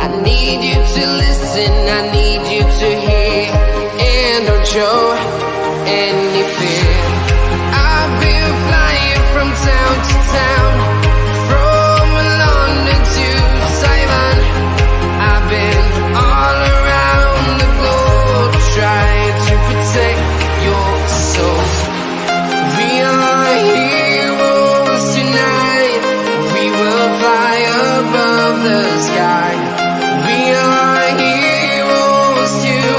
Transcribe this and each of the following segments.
I need you to listen, I need you to hear, and don't show any fear. I've been flying from town to town, from London to Taiwan. I've been all around the globe trying to protect your soul. We are heroes tonight, we will fly above the sky. We are heroes tonight,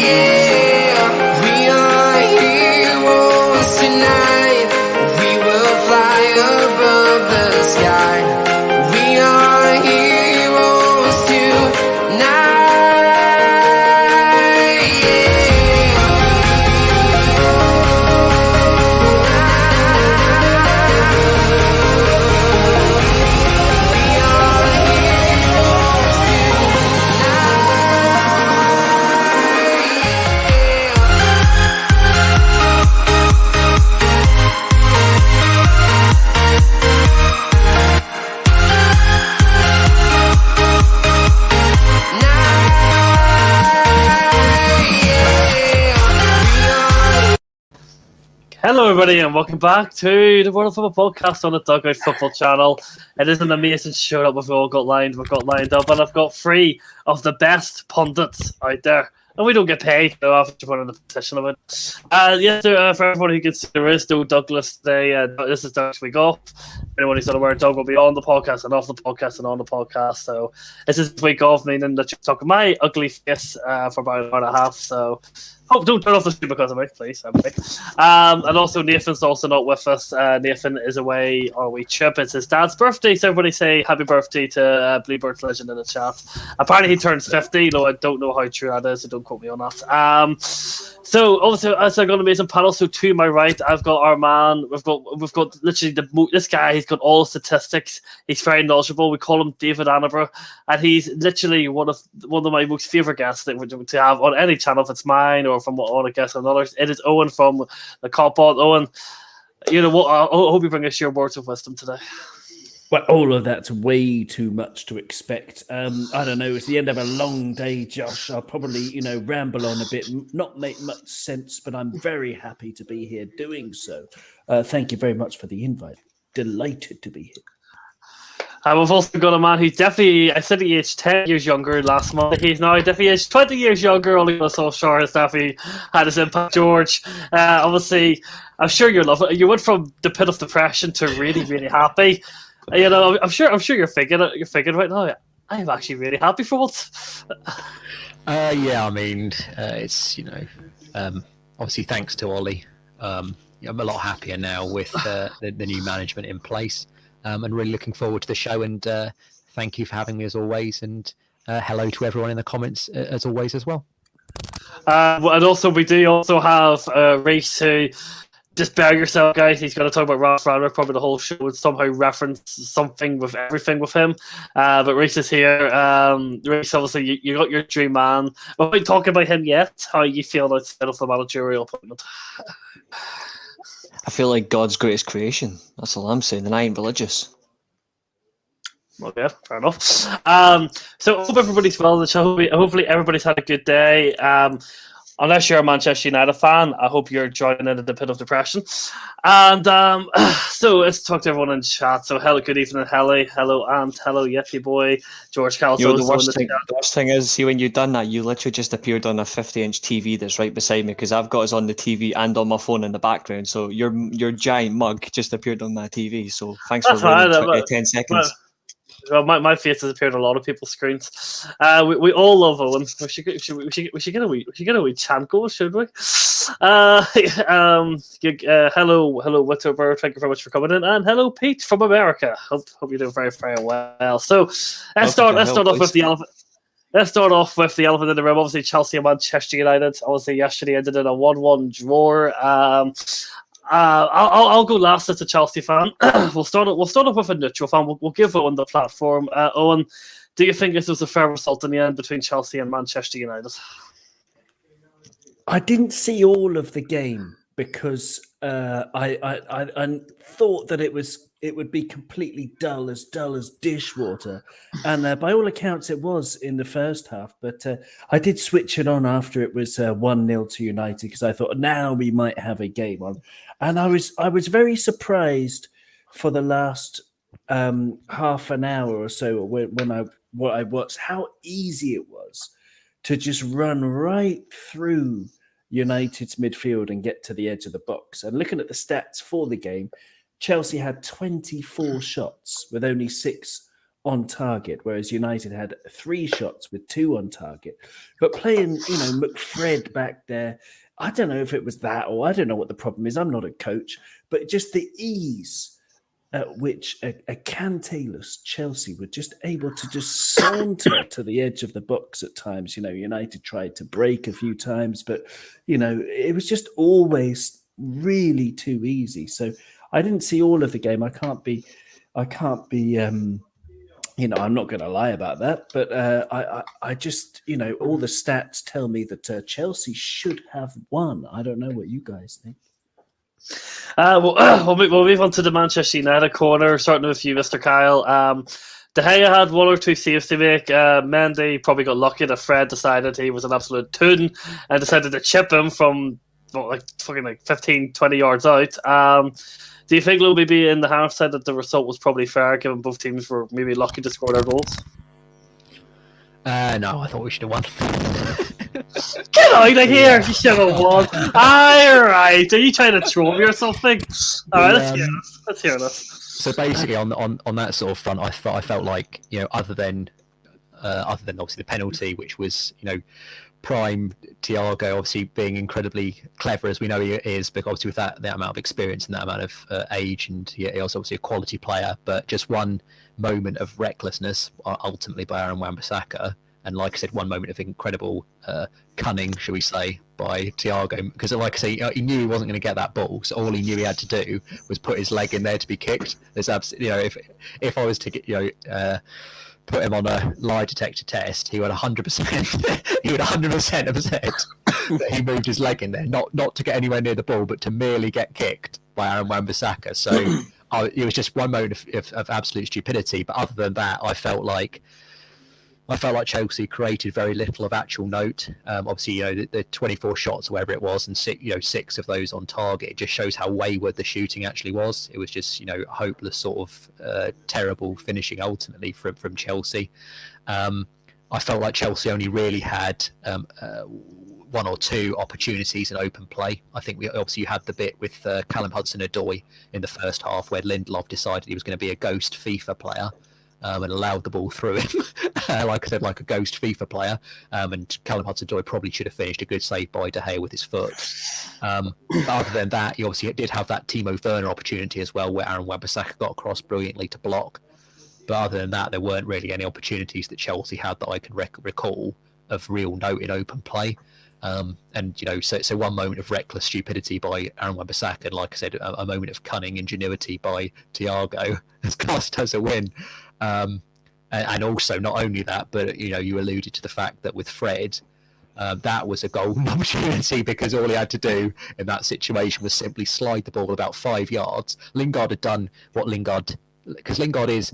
yeah. We are heroes tonight, we will fly above the sky. We are heroes tonight, Hello everybody and welcome back to the World of Football podcast on the Dugout Football channel. It is an amazing show that we've all got lined up, and I've got three of the best pundits out there. And we don't get paid, though, after putting in the position of it. For everyone who considers there is no Douglas today, this is Doug's week off. Anyone who's not aware, Doug will be on the podcast and off the podcast and on the podcast. So this is week off, meaning that you're talking my ugly face for about an hour and a half. So don't turn off the stream because of me, please. And also, Nathan's also not with us. Nathan is away on a wee trip. It's his dad's birthday, so everybody say happy birthday to Bluebird's Legend in the chat. Apparently, he turns 50, though I don't know how true that is, so don't quote me on that. So, obviously, as I've got an amazing panel, so to my right, I've got our man. We've got literally this guy. He's got all the statistics. He's very knowledgeable. We call him David Annaborough, and he's literally one of my most favorite guests that to have on any channel, if it's mine or from one of guests and others. It is Owen from the Copbot. Owen, you know what? I hope you bring us your words of wisdom today. Well, all of that's way too much to expect. I don't know. It's the end of a long day, Josh. I'll probably, ramble on a bit, not make much sense, but I'm very happy to be here doing so. Thank you very much for the invite. Delighted to be here. We've also got a man who's definitely, I said he aged 10 years younger last month. He's now definitely aged 20 years younger, only got so short as definitely had his impact. George, obviously, I'm sure you love it. You went from the pit of depression to really, really happy. I'm sure you're thinking right now, I am actually really happy for once. It's, obviously thanks to Ollie. I'm a lot happier now with the new management in place. And really looking forward to the show, and thank you for having me as always, and hello to everyone in the comments as always as well. And also we do also have Reese, who, just bear yourself guys, he's going to talk about Ralf Rangnick probably the whole show and somehow reference something with everything with him, but Reese is here. Reese, obviously you got your dream man. We're not talking about him yet. How you feel outside of the managerial appointment? I feel like God's greatest creation. That's all I'm saying, and I ain't religious. Okay, fair enough. So I hope everybody's well in the show. Hopefully everybody's had a good day. Unless you're a Manchester United fan, I hope you're joining in the pit of depression. And so let's talk to everyone in chat. So hello, good evening, hello, Ant, hello, Yeti boy, George Calso. The worst thing is, see, when you've done that, you literally just appeared on a 50-inch TV that's right beside me, because I've got us on the TV and on my phone in the background. So your giant mug just appeared on my TV. So thanks for waiting 10 seconds. Well, my face has appeared on a lot of people's screens. We all love Owen. We should get a wee chant goal, should we? Hello, Witterbird. Thank you very much for coming in, and hello, Pete from America. Hope you're doing very, very well. So let's start off with the elephant. Let's start off with the elephant in the room. Obviously, Chelsea and Manchester United. Obviously, yesterday ended in a 1-1 draw. I'll go last as a Chelsea fan. We'll start off with a neutral fan. We'll give Owen the platform. Owen, do you think this was a fair result in the end between Chelsea and Manchester United? I didn't see all of the game, because I thought that it would be completely dull as dishwater, and by all accounts it was in the first half. But I did switch it on after it was 1-0 to United, because I thought now we might have a game on, and I was very surprised for the last half an hour or so when I watched how easy it was to just run right through United's midfield and get to the edge of the box. And looking at the stats for the game, Chelsea had 24 shots with only 6 on target, whereas United had 3 shots with 2 on target. But playing, McFred back there, I don't know if it was that, or I don't know what the problem is. I'm not a coach, but just the ease at which a Kante-less Chelsea were just able to just saunter to the edge of the box at times. United tried to break a few times, but, it was just always really too easy. So I didn't see all of the game. I can't be, I'm not going to lie about that, but I just, all the stats tell me that Chelsea should have won. I don't know what you guys think. We'll move on to the Manchester United corner, starting with you, Mr. Kyle. De Gea had 1 or 2 saves to make. Mendy probably got lucky that Fred decided he was an absolute toon and decided to chip him from 15, 20 yards out. Do you think, maybe in the half side, that the result was probably fair, given both teams were maybe lucky to score their goals? No, I thought we should have won. Get out of here! You should have won. All right. Are you trying to troll me or something? All right, let's hear this. So basically, on that sort of front, I felt like, other than obviously the penalty, which was prime Thiago, obviously being incredibly clever as we know he is, but obviously with that amount of experience and that amount of age, and he was obviously a quality player, but just one moment of recklessness ultimately by Aaron Wan-Bissaka, and like I said, one moment of incredible cunning, shall we say, by Thiago, because like I say, he knew he wasn't going to get that ball, so all he knew he had to do was put his leg in there to be kicked. There's absolutely, if I was to get put him on a lie detector test, he would 100%. He would 100% have said that he moved his leg in there, not to get anywhere near the ball, but to merely get kicked by Aaron Wan-Bissaka. So it was just one moment of absolute stupidity. But other than that, I felt like Chelsea created very little of actual note. Obviously, the 24 shots, or whatever it was, and 6 of those on target, it just shows how wayward the shooting actually was. It was just, hopeless sort of terrible finishing ultimately from Chelsea. I felt like Chelsea only really had 1 or 2 opportunities in open play. I think you had the bit with Callum Hudson-Odoi in the first half where Lindelof decided he was going to be a ghost FIFA player. And allowed the ball through him, like I said, like a ghost FIFA player. And Callum Hudson-Odoi probably should have finished a good save by De Gea with his foot. But other than that, he obviously did have that Timo Werner opportunity as well, where Aaron Wan-Bissaka got across brilliantly to block. But other than that, there weren't really any opportunities that Chelsea had that I can recall of real note in open play. So one moment of reckless stupidity by Aaron Wan-Bissaka, and like I said, a moment of cunning ingenuity by Thiago has cost us a win. And also, not only that, but you alluded to the fact that with Fred, that was a golden opportunity, because all he had to do in that situation was simply slide the ball about 5 yards. Lingard had done what because Lingard is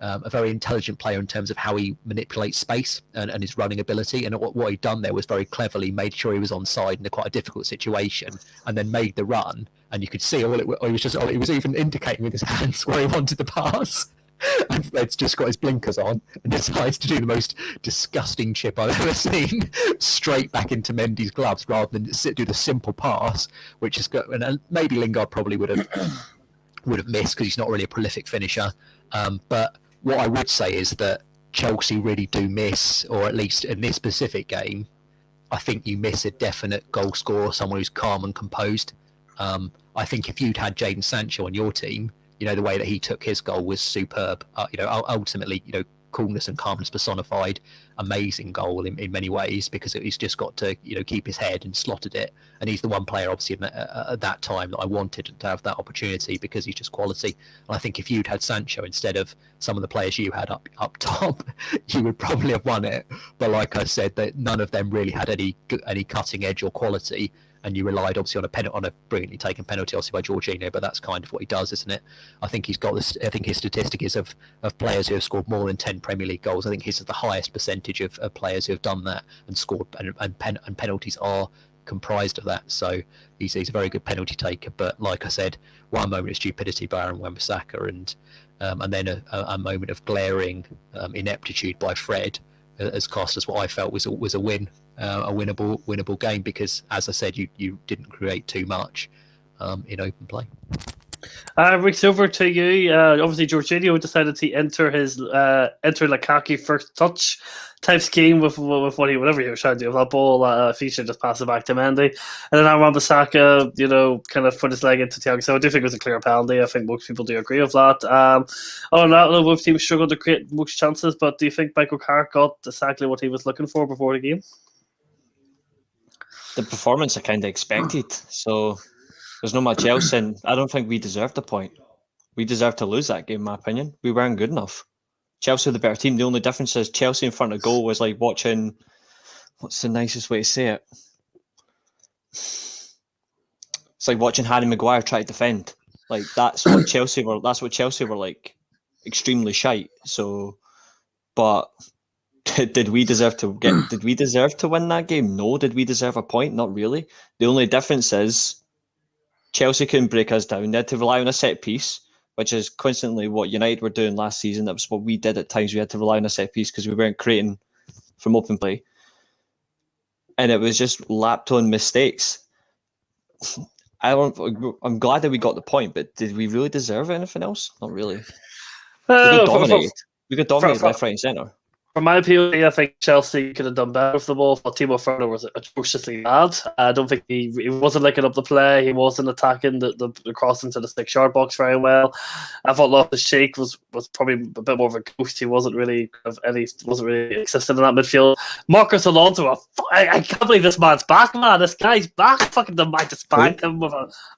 a very intelligent player in terms of how he manipulates space and his running ability. And what he'd done there was very cleverly made sure he was onside in quite a difficult situation, and then made the run. And you could see he was even indicating with his hands where he wanted the pass. And Fred's just got his blinkers on and decides to do the most disgusting chip I've ever seen straight back into Mendy's gloves, rather than do the simple pass, which has got. And maybe Lingard probably would have missed, because he's not really a prolific finisher. But what I would say is that Chelsea really do miss, or at least in this specific game, I think you miss a definite goal scorer, someone who's calm and composed. I think if you'd had Jadon Sancho on your team, the way that he took his goal was superb. Ultimately, coolness and calmness personified. Amazing goal in many ways, because he's just got to, keep his head and slotted it. And he's the one player, obviously, at that time that I wanted to have that opportunity, because he's just quality. And I think if you'd had Sancho instead of some of the players you had up top, you would probably have won it. But like I said, that none of them really had any cutting edge or quality. and you relied obviously on a brilliantly taken penalty, obviously by Jorginho, but that's kind of what he does, isn't it? I think he's got this. I think his statistic is of players who have scored more than 10 Premier League goals. I think his is the highest percentage of players who have done that and scored, and penalties are comprised of that. So he's a very good penalty taker. But like I said, one moment of stupidity by Aaron Wan-Bissaka, and then a moment of glaring ineptitude by Fred has cost us what I felt was a win, a winnable game, because, as I said, you didn't create too much in open play. Reese, over to you. Obviously, Jorginho decided to enter Lukaku first touch type scheme with whatever he was trying to do with that ball. If he should just pass it back to Mendy, and then Wan-Bissaka, kind of put his leg into Thiago. So I do think it was a clear penalty. I think most people do agree with that. On that, both teams struggled to create most chances, but do you think Michael Carrick got exactly what he was looking for before the game? The performance I kind of expected. So there's no much else, and I don't think we deserved a point. We deserved to lose that game, in my opinion. We weren't good enough. Chelsea were the better team. The only difference is Chelsea in front of goal was like watching, what's the nicest way to say it? It's like watching Harry Maguire try to defend. Like that's what Chelsea were like, extremely shite. So, but did we deserve to win that game? No. Did we deserve a point? Not really. The only difference is Chelsea couldn't break us down. They had to rely on a set piece, which is constantly what United were doing last season. That was what we did at times. We had to rely on a set piece because we weren't creating from open play. And it was just lapped on mistakes. I'm glad that we got the point, but did we really deserve anything else? Not really. We got dominated. Left, right, and centre. From my opinion, I think Chelsea could have done better with the ball. But Timo Werner was atrociously bad. I don't think he wasn't linking up the play. He wasn't attacking the cross into the 6-yard box very well. I thought Loftus-Cheek was probably a bit more of a ghost. He wasn't really existent in that midfield. Marcos Alonso, I can't believe this man's back, man. This guy's back. Fucking the might despise him.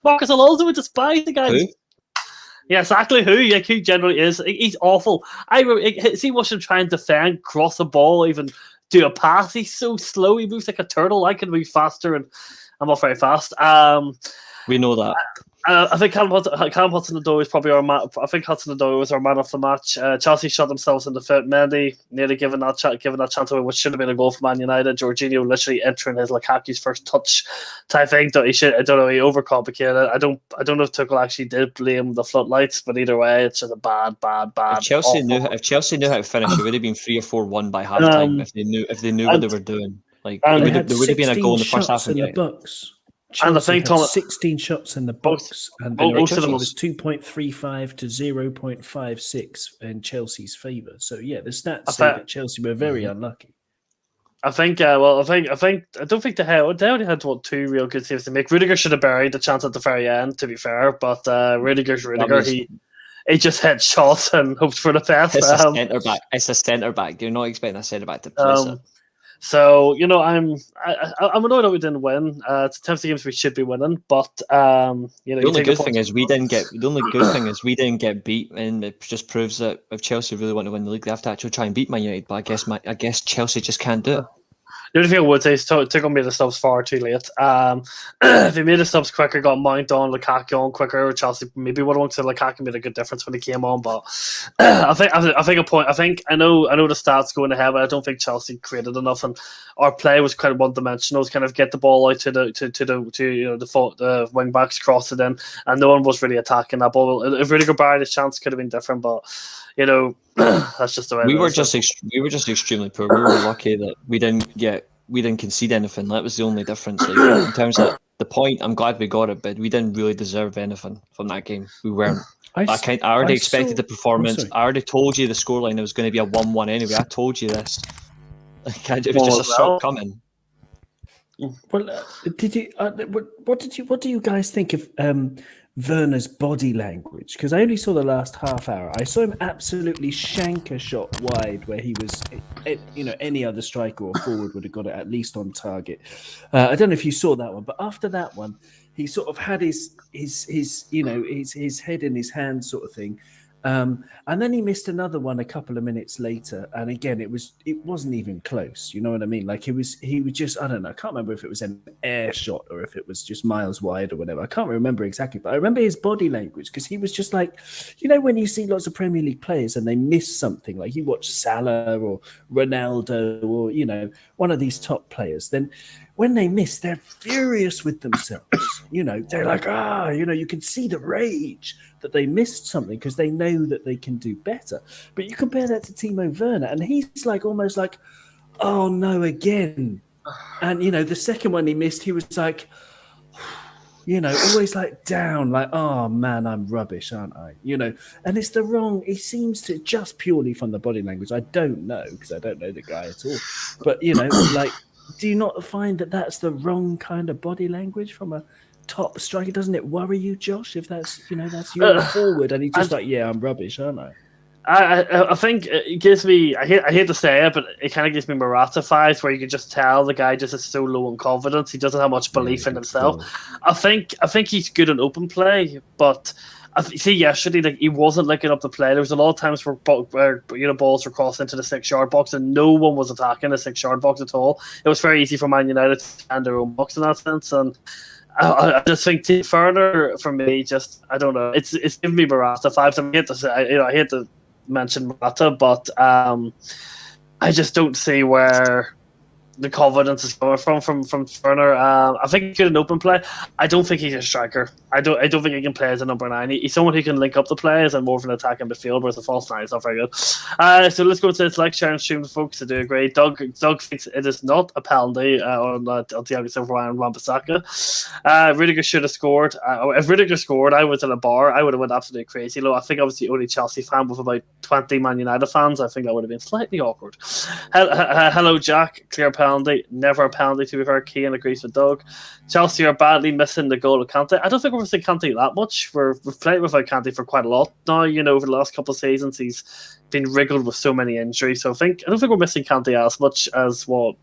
Marcos Alonso would despise the guy. Yeah, exactly. Who generally is. He's awful. See, watch him try and defend, cross a ball, even do a pass. He's so slow. He moves like a turtle. I can move faster, and I'm not very fast. We know that. I think Callum Hudson-Odoi was probably our man. I think Hudson-Odoi was our man of the match. Chelsea shot themselves in the foot. Mendy nearly given that chance away, which should have been a goal for Man United. Jorginho literally entering his Lukaku's first touch type thing. He overcomplicated it. I don't know if Tuchel actually did blame the floodlights, but either way, it's just a bad. If Chelsea knew how to finish, it would have been 3 or 4-1 by half time if they knew what they were doing. Like there would have been a goal in the first half of the game. Chelsea and I think had 16 shots in the box, and the ratio was 2.35 to 0.56 in Chelsea's favour. So yeah, the stats say that Chelsea were very unlucky. I think. I don't think they only had 2 real good saves to make. Rudiger should have buried the chance at the very end, to be fair, but Rudiger. He just hit shots and hoped for the best. It's a centre back. It's a centre back. You're not expecting a centre back to place it. So I'm annoyed that we didn't win. It's a types of games we should be winning, but the only good thing is we didn't get beat, and it just proves that if Chelsea really want to win the league, they have to actually try and beat Man United. But I guess Chelsea just can't do it. The only thing I would say is Tuchel made the subs far too late. If they made the subs quicker, got Mount on, Lukaku on quicker, Chelsea maybe would have won. So Lukaku made a good difference when he came on. But I know the stats going ahead, but I don't think Chelsea created enough, and our play was kind of one dimensional. Kind of get the ball out to the wing backs, cross it in, and no one was really attacking that ball. If Rudiger buried his chance, could have been different, but that's just the way we were just extremely poor. We were lucky that we didn't concede anything. That was the only difference. Like, in terms of the point, I'm glad we got it, but we didn't really deserve anything from that game. We weren't. I already expected the performance. I already told you the scoreline. It was going to be a 1-1 anyway. I told you this. It was just a shot coming. Well, what do you guys think of Werner's body language? Because I only saw the last half hour. I saw him absolutely shank a shot wide where he was, any other striker or forward would have got it at least on target. I don't know if you saw that one, but after that one, he sort of had his head in his hand sort of thing. And then he missed another one a couple of minutes later, and again it wasn't even close. You know what I mean? Like he was just, I don't know, I can't remember if it was an air shot or if it was just miles wide or whatever. I can't remember exactly, but I remember his body language because he was just like, you know, when you see lots of Premier League players and they miss something, like you watch Salah or Ronaldo or, you know, one of these top players, then when they miss, they're furious with themselves. You know, they're like, you know, you can see the rage that they missed something because they know that they can do better. But you compare that to Timo Werner, and he's like almost like, oh no, again. And, you know, the second one he missed, he was like, you know, always like down, like, oh man, I'm rubbish, aren't I? You know, and it's the wrong, he seems to, just purely from the body language, I don't know, because I don't know the guy at all. But, you know, like, do you not find that that's the wrong kind of body language from a top striker? Doesn't it worry you, Josh, if that's, you know, that's your forward and he's just like, yeah, I'm rubbish, aren't I? I think it gives me, I hate to say it, but it kind of gives me Morata vibes where you can just tell the guy just is so low in confidence. He doesn't have much belief in himself. I think he's good in open play, but see, yesterday, like, he wasn't linking up the play. There was a lot of times where you know, balls were crossed into the 6-yard box and no one was attacking the 6-yard box at all. It was very easy for Man United to stand their own box in that sense. And I just think Werner, for me, just, I don't know, it's giving me Morata vibes. I hate to say, you know, I hate to mention Morata, but I just don't see where the confidence is coming from Werner. I think he's good in open play. I don't think he's a striker. I don't think he can play as a number 9. He's someone who can link up the players and more of an attack in midfield, whereas the false 9 is not very good. So let's go to the select, share and stream the folks to do agree. Doug thinks it is not a penalty on Thiago Silva and Wan-Bissaka. Rudiger should have scored. If Rudiger scored, I was in a bar, I would have went absolutely crazy. I think I was the only Chelsea fan with about 20 Man United fans. I think that would have been slightly awkward. Hello, Jack. Clear penalty. Never a penalty, to be fair. Keane agrees with Doug. Chelsea are badly missing the goal of Kante. I don't think we're missing Kante that much. We've played without Kante for quite a lot now. You know, over the last couple of seasons, he's been riddled with so many injuries. So I don't think we're missing Kante as much as what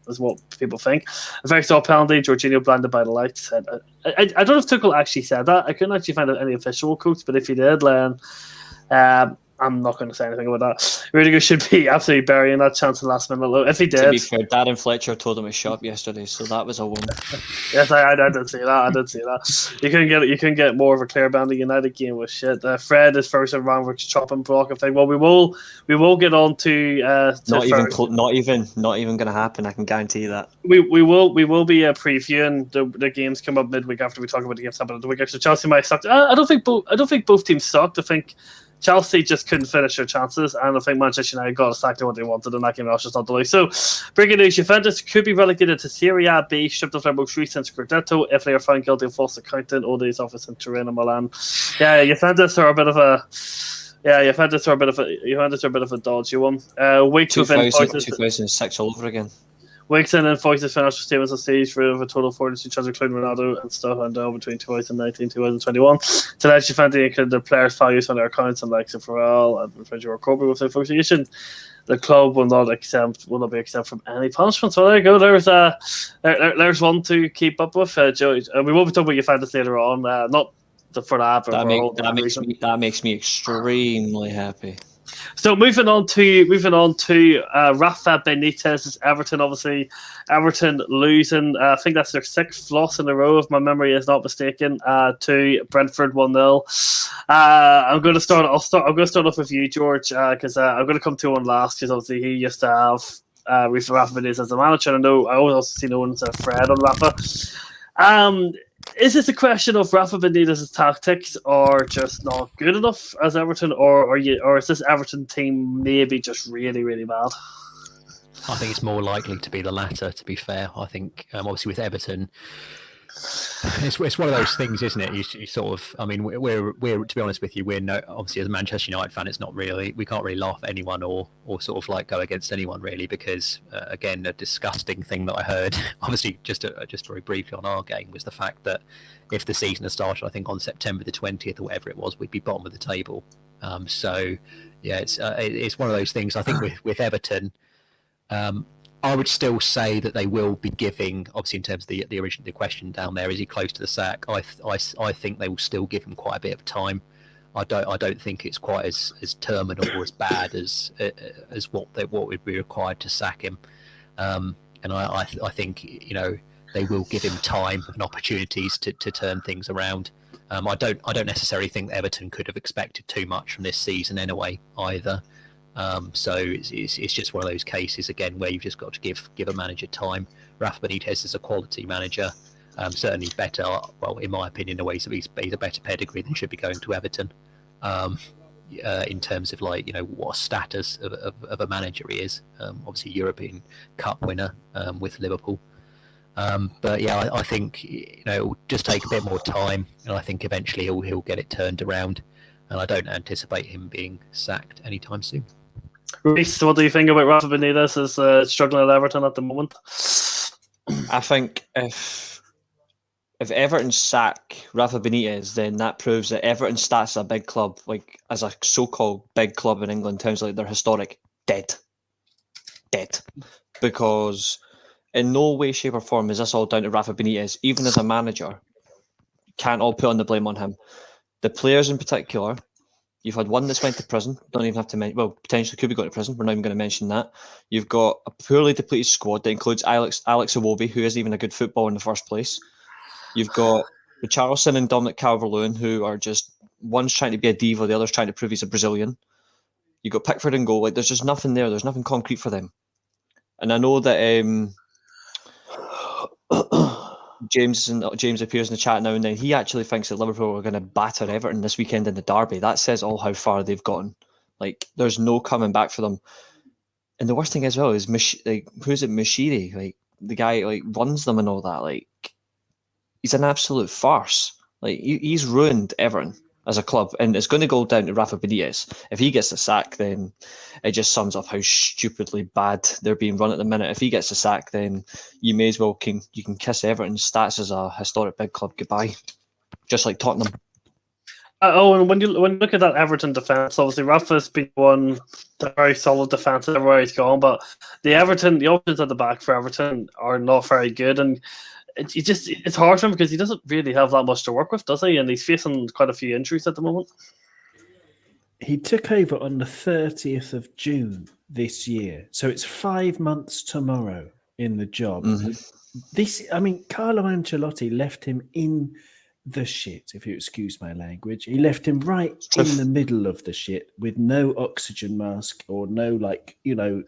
people think. A very soft penalty. Jorginho blinded by the lights. I don't know if Tuchel actually said that. I couldn't actually find out any official quotes, but if he did, then I'm not going to say anything about that. Rudiger should be absolutely burying that chance in the last minute. If he did, to be fair, Darren Fletcher told him to shut up yesterday, so that was a win. Yes, I did see that. You couldn't get more of a clear band. The United game was shit. Fred is first and Rangnick's chopping block of thing. Well, we will get on to not even going to happen. I can guarantee you that. We will be previewing the games come up midweek after we talk about the games happening the week after. Chelsea might suck. I don't think both teams sucked. I think Chelsea just couldn't finish their chances, and I think Manchester United got exactly what they wanted in that game. That's just not the way. So, breaking news: Juventus could be relegated to Serie A B, stripped of their most recent Scudetto if they are found guilty of false accounting. All these office in Turin and Milan. Yeah, Juventus are a bit of a. Yeah, Juventus are a bit of a dodgy one. Week 2006 all over again. Weeks in and voices financial statements on stage for a total of 42 transfers, including Ronaldo and stuff, and between 2019 and 2021. Tonight, Juventus included their players' values on their accounts and likes of Pharrell and Frederick Corby with their association. The club will not be exempt from any punishment. So there you go. There's one to keep up with. Joey, we will be talking about Juventus later on. Not for that, but that makes me extremely happy. So moving on to Rafa Benitez's Everton. Obviously, Everton losing. I think that's their 6th loss in a row, if my memory is not mistaken. To Brentford 1-0. I'm going to start off with you, George, because I'm going to come to one last because obviously he used to have Rafa Benitez as a manager. I also see no one as a Fred on Rafa. Is this a question of Rafa Benitez's tactics are just not good enough as Everton, or is this Everton team maybe just really, really bad? I think it's more likely to be the latter, to be fair. I think, obviously, with Everton, it's one of those things, isn't it? You sort of, I mean, we're to be honest with you, obviously as a Manchester United fan, it's not really, we can't really laugh at anyone or sort of like go against anyone really, because again, a disgusting thing that I heard, obviously just very briefly on our game, was the fact that if the season had started, I think on September the 20th or whatever it was, we'd be bottom of the table. So yeah, it's one of those things. I think with Everton. I would still say that they will be giving, obviously in terms of the original question down there, is he close to the sack? I think they will still give him quite a bit of time. I don't think it's quite as terminal or as bad as what would be required to sack him. And I think they will give him time and opportunities to turn things around. I don't necessarily think Everton could have expected too much from this season anyway either. So it's just one of those cases again where you've just got to give a manager time. Rafa Benitez is a quality manager, certainly better. Well, in my opinion, in ways that he's a better pedigree than should be going to Everton. In terms of what status of a manager he is, obviously European Cup winner with Liverpool. But yeah, I think it'll just take a bit more time, and I think eventually he'll get it turned around. And I don't anticipate him being sacked anytime soon. Reece, what do you think about Rafa Benitez is struggling at Everton at the moment? I think if Everton sack Rafa Benitez, then that proves that Everton stats as a big club, like as a so-called big club in England, in terms of like their historic, dead. Because in no way, shape or form is this all down to Rafa Benitez. Even as a manager, can't all put on the blame on him. The players in particular, you've had one that's went to prison. Don't even have to mention. Well, potentially could be going to prison. We're not even going to mention that. You've got a poorly depleted squad that includes Alex Iwobi, who isn't even a good footballer in the first place. You've got Richarlison and Dominic Calvert-Lewin, who are just one's trying to be a diva, the other's trying to prove he's a Brazilian. You've got Pickford in goal. Like there's just nothing there. There's nothing concrete for them. And I know that James appears in the chat now and then. He actually thinks that Liverpool are going to batter Everton this weekend in the derby. That says all how far they've gotten. Like there's no coming back for them. And the worst thing as well is who's it? Mashiri, like the guy like runs them and all that. Like he's an absolute farce. Like he's ruined Everton as a club, and it's going to go down to Rafa Benitez. If he gets the sack, then it just sums up how stupidly bad they're being run at the minute. If he gets the sack, then you may as well you can kiss Everton's stats as a historic big club goodbye, just like Tottenham. And when you look at that Everton defence, obviously Rafa's been one very solid defence everywhere he's gone, but the options at the back for Everton are not very good, and it's hard for him because he doesn't really have that much to work with, does he? And he's facing quite a few injuries at the moment. He took over on the 30th of June this year, so it's 5 months tomorrow in the job. Mm-hmm. Carlo Ancelotti left him in the shit, if you excuse my language. He left him right in the middle of the shit with no oxygen mask or no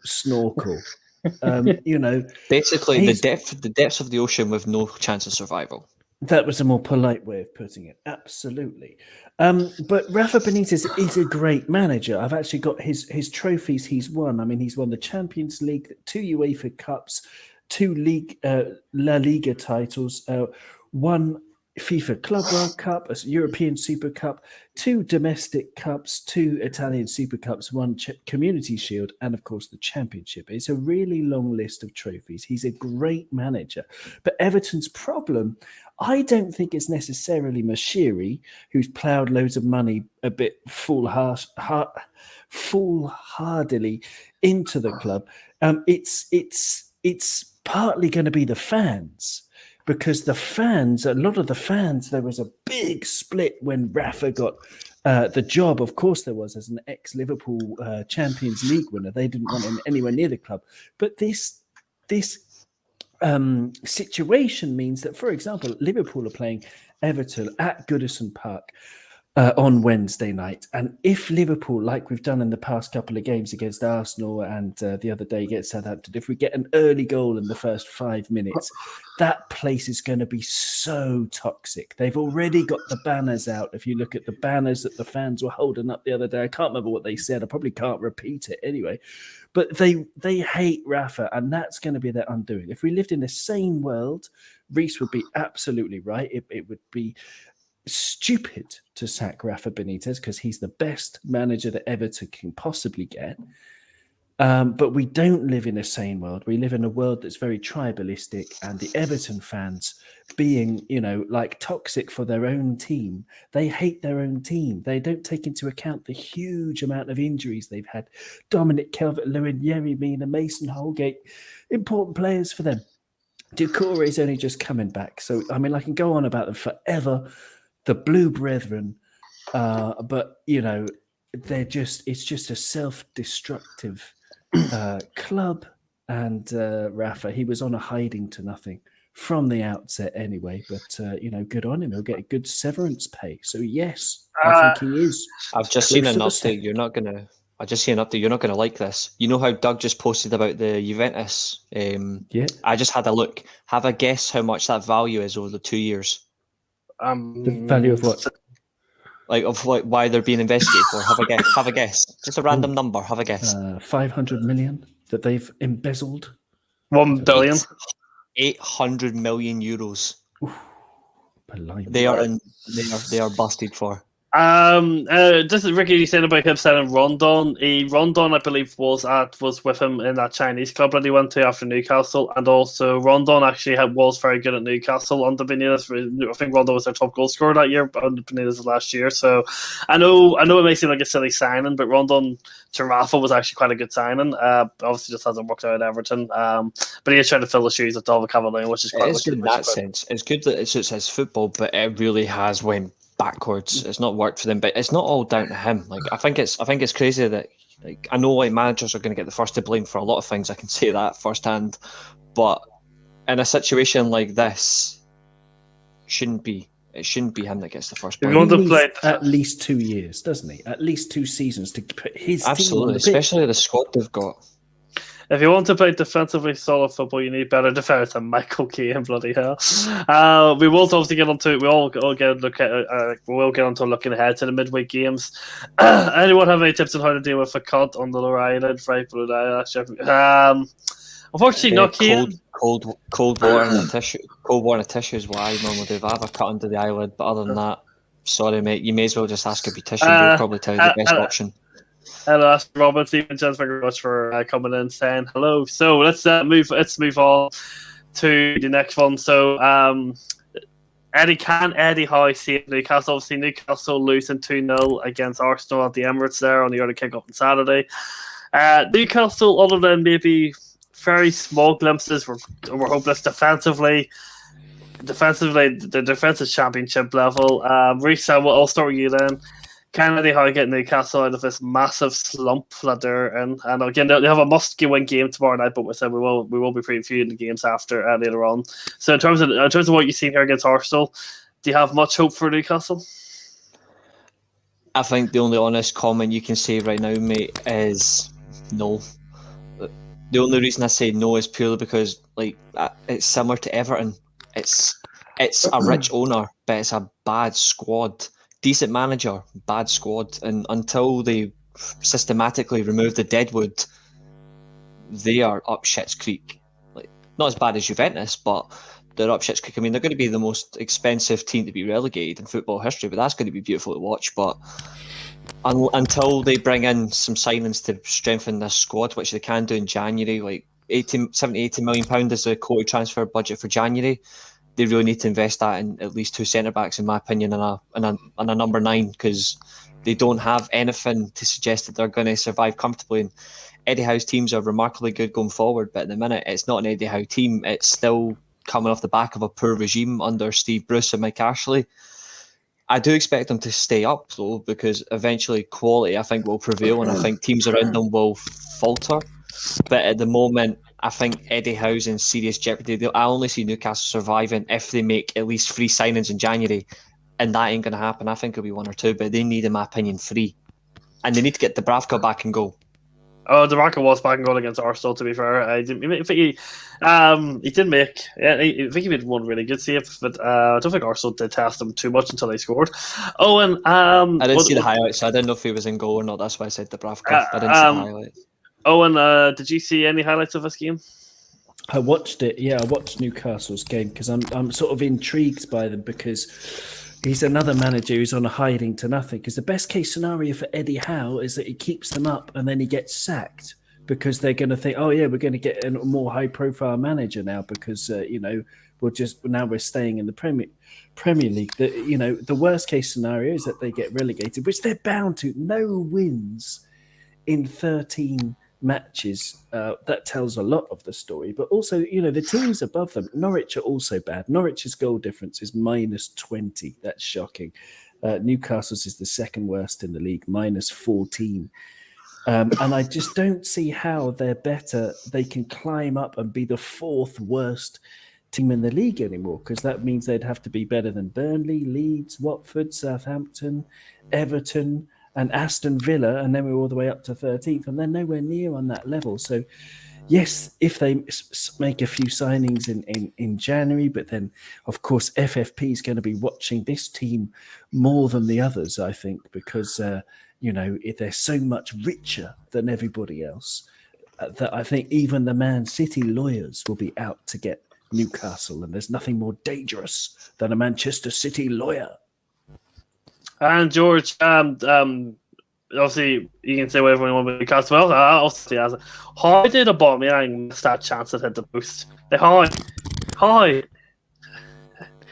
snorkel. Basically the depths of the ocean with no chance of survival. That was a more polite way of putting it. Absolutely. But Rafa Benitez is a great manager. I've actually got his trophies he's won. I mean, he's won the Champions League, 2 UEFA Cups, 2 La Liga titles, 1 FIFA Club World Cup, a European Super Cup, 2 domestic cups, 2 Italian Super Cups, 1 Community Shield, and of course the Championship. It's a really long list of trophies. He's a great manager. But Everton's problem, I don't think it's necessarily Mashiri, who's ploughed loads of money a bit foolhardily into the club. It's partly going to be the fans. Because a lot of the fans, there was a big split when Rafa got the job. Of course there was, as an ex-Liverpool Champions League winner. They didn't want him anywhere near the club. But this situation means that, for example, Liverpool are playing Everton at Goodison Park on Wednesday night. And if Liverpool, like we've done in the past couple of games against Arsenal and the other day against Southampton, if we get an early goal in the first 5 minutes, that place is going to be so toxic. They've already got the banners out. If you look at the banners that the fans were holding up the other day, I can't remember what they said. I probably can't repeat it anyway. But they hate Rafa, and that's going to be their undoing. If we lived in the same world, Reece would be absolutely right. It would be stupid to sack Rafa Benitez because he's the best manager that Everton can possibly get. But we don't live in a sane world. We live in a world that's very tribalistic, and the Everton fans being, toxic for their own team. They hate their own team. They don't take into account the huge amount of injuries they've had. Dominic Calvert-Lewin, Yerry Mina, Mason Holgate, important players for them. Doucouré is only just coming back. So, I can go on about them forever. The Blue Brethren But it's just a self-destructive club. And Rafa, he was on a hiding to nothing from the outset anyway. But good on him. He'll get a good severance pay. So yes, I think he is. I've just seen close an to the update. set. You're not gonna. I just see an update. You're not gonna like this. You know how Doug just posted about the Juventus. Yeah. I just had a look. Have a guess how much that value is over the 2 years. The value of what? Why they're being investigated for. Have a guess. Have a guess. Just a random number. Have a guess. 500 million that they've embezzled. 1 billion. 800 million euros. Blimey. They are busted for. This is Ricky saying about him selling Rondon. Rondon, I believe, was with him in that Chinese club that he went to after Newcastle, and also Rondon actually was very good at Newcastle under Benitez. I think Rondon was their top goal scorer that year under Benitez last year. So I know it may seem like a silly signing, but Rondon to Rafa was actually quite a good signing. Obviously, just hasn't worked out at Everton. But he is trying to fill the shoes of David Cavalier, which is quite. It's good in that sense. It's good that it suits his football, but it really has went backwards. It's not worked for them, but it's not all down to him. I think it's crazy that I know managers are going to get the first to blame for a lot of things. I can say that firsthand, but in a situation like this, it shouldn't be him that gets the first blame. He needs at least 2 years, doesn't he? At least 2 seasons to put his team on the pitch. Especially the squad they've got. If you want to play defensively solid football, you need better defenders than Michael Keane. Bloody hell! We will obviously get onto. We'll get onto looking ahead to the midweek games. Anyone have any tips on how to deal with a cut on the lower eyelid? Right, unfortunately, not Keane. Cold water and a tissue. Cold water and a tissue is what I normally do. If I have a cut under the eyelid, but other than that, sorry, mate. You may as well just ask a beautician. They'll probably tell you the best option. Hello, Robert. Stephen, thank you very much for coming in and saying hello. So let's move on to the next one. So Eddie Howe see Newcastle. Obviously, Newcastle losing 2-0 against Arsenal at the Emirates there on the early kick-off on Saturday. Newcastle, other than maybe very small glimpses, were hopeless defensively. The defense is championship level. Reece, I'll start with you then. Can Eddie Howe get Newcastle out of this massive slump that they're in? And again, they have a must-win game tomorrow night, but we said we will be previewing the games after later on. So in terms of what you've seen here against Arsenal, do you have much hope for Newcastle? I think the only honest comment you can say right now, mate, is no. The only reason I say no is purely because it's similar to Everton. It's a rich owner, but it's a bad squad. Decent manager, bad squad, and until they systematically remove the deadwood, they are up shit's creek. Not as bad as Juventus, but they're up shit's creek. I mean, they're going to be the most expensive team to be relegated in football history, but that's going to be beautiful to watch. But until they bring in some signings to strengthen this squad, which they can do in January, 70-80 million pound is the quoted transfer budget for January. They really need to invest that in at least 2 centre-backs, in my opinion, and a number 9, because they don't have anything to suggest that they're going to survive comfortably. And Eddie Howe's teams are remarkably good going forward, but at the minute, it's not an Eddie Howe team. It's still coming off the back of a poor regime under Steve Bruce and Mike Ashley. I do expect them to stay up, though, because eventually quality, I think, will prevail, and I think teams around them will falter. But at the moment, I think Eddie Howe's in serious jeopardy. I only see Newcastle surviving if they make at least 3 signings in January, and that ain't going to happen. I think it'll be 1 or 2, but they need, in my opinion, 3. And they need to get Dubravka back in goal. Oh, Dubravka was back in goal against Arsenal, to be fair. I think he made one really good save, but I don't think Arsenal did test him too much until they scored. Owen, I didn't see the highlights, so I didn't know if he was in goal or not. That's why I said Dubravka. I didn't see the highlights. Owen, did you see any highlights of this game? I watched it. Yeah, I watched Newcastle's game because I'm sort of intrigued by them, because he's another manager who's on a hiding to nothing. Because the best case scenario for Eddie Howe is that he keeps them up and then he gets sacked, because they're going to think, oh yeah, we're going to get a more high profile manager now, because we're staying in the Premier League. The worst case scenario is that they get relegated, which they're bound to. No wins in 13 matches. That tells a lot of the story. But also, the teams above them, Norwich are also bad. Norwich's goal difference is -20. That's shocking. Newcastle's is the second worst in the league, -14. And I just don't see how they're better. They can climb up and be the fourth worst team in the league anymore, because that means they'd have to be better than Burnley, Leeds, Watford, Southampton, Everton, and Aston Villa, and then we're all the way up to 13th, and they're nowhere near on that level. So, yes, if they make a few signings in January, but then, of course, FFP is going to be watching this team more than the others, I think, because, they're so much richer than everybody else that I think even the Man City lawyers will be out to get Newcastle, and there's nothing more dangerous than a Manchester City lawyer. And George, obviously you can say whatever you want with Newcastle. Well, I'll say how did Aubameyang miss that chance to hit the post? How?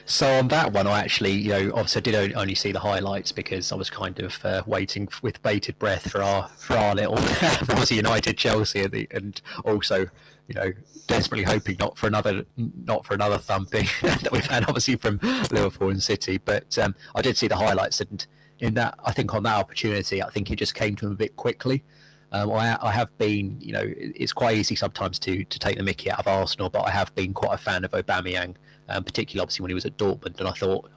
So on that one, I actually, obviously I did only see the highlights because I was kind of waiting with bated breath for our little obviously United Chelsea and also desperately hoping not for another thumping that we've had obviously from Liverpool and City. But I did see the highlights, and in that, I think on that opportunity, I think it just came to him a bit quickly. I have been, it's quite easy sometimes to take the mickey out of Arsenal, but I have been quite a fan of Aubameyang, particularly obviously when he was at Dortmund. And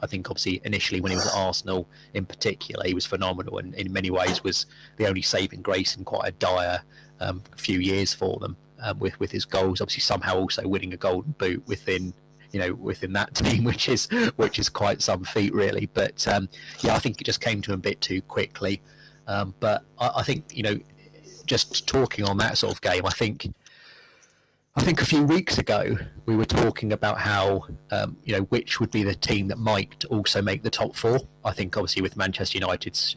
I think obviously initially when he was at Arsenal in particular, he was phenomenal and in many ways was the only saving grace in quite a dire few years for them with his goals. Obviously somehow also winning a golden boot within that team, which is quite some feat really. But I think it just came to him a bit too quickly. But I think just talking on that sort of game, I think a few weeks ago we were talking about how which would be the team that might also make the top four. I think obviously with Manchester United's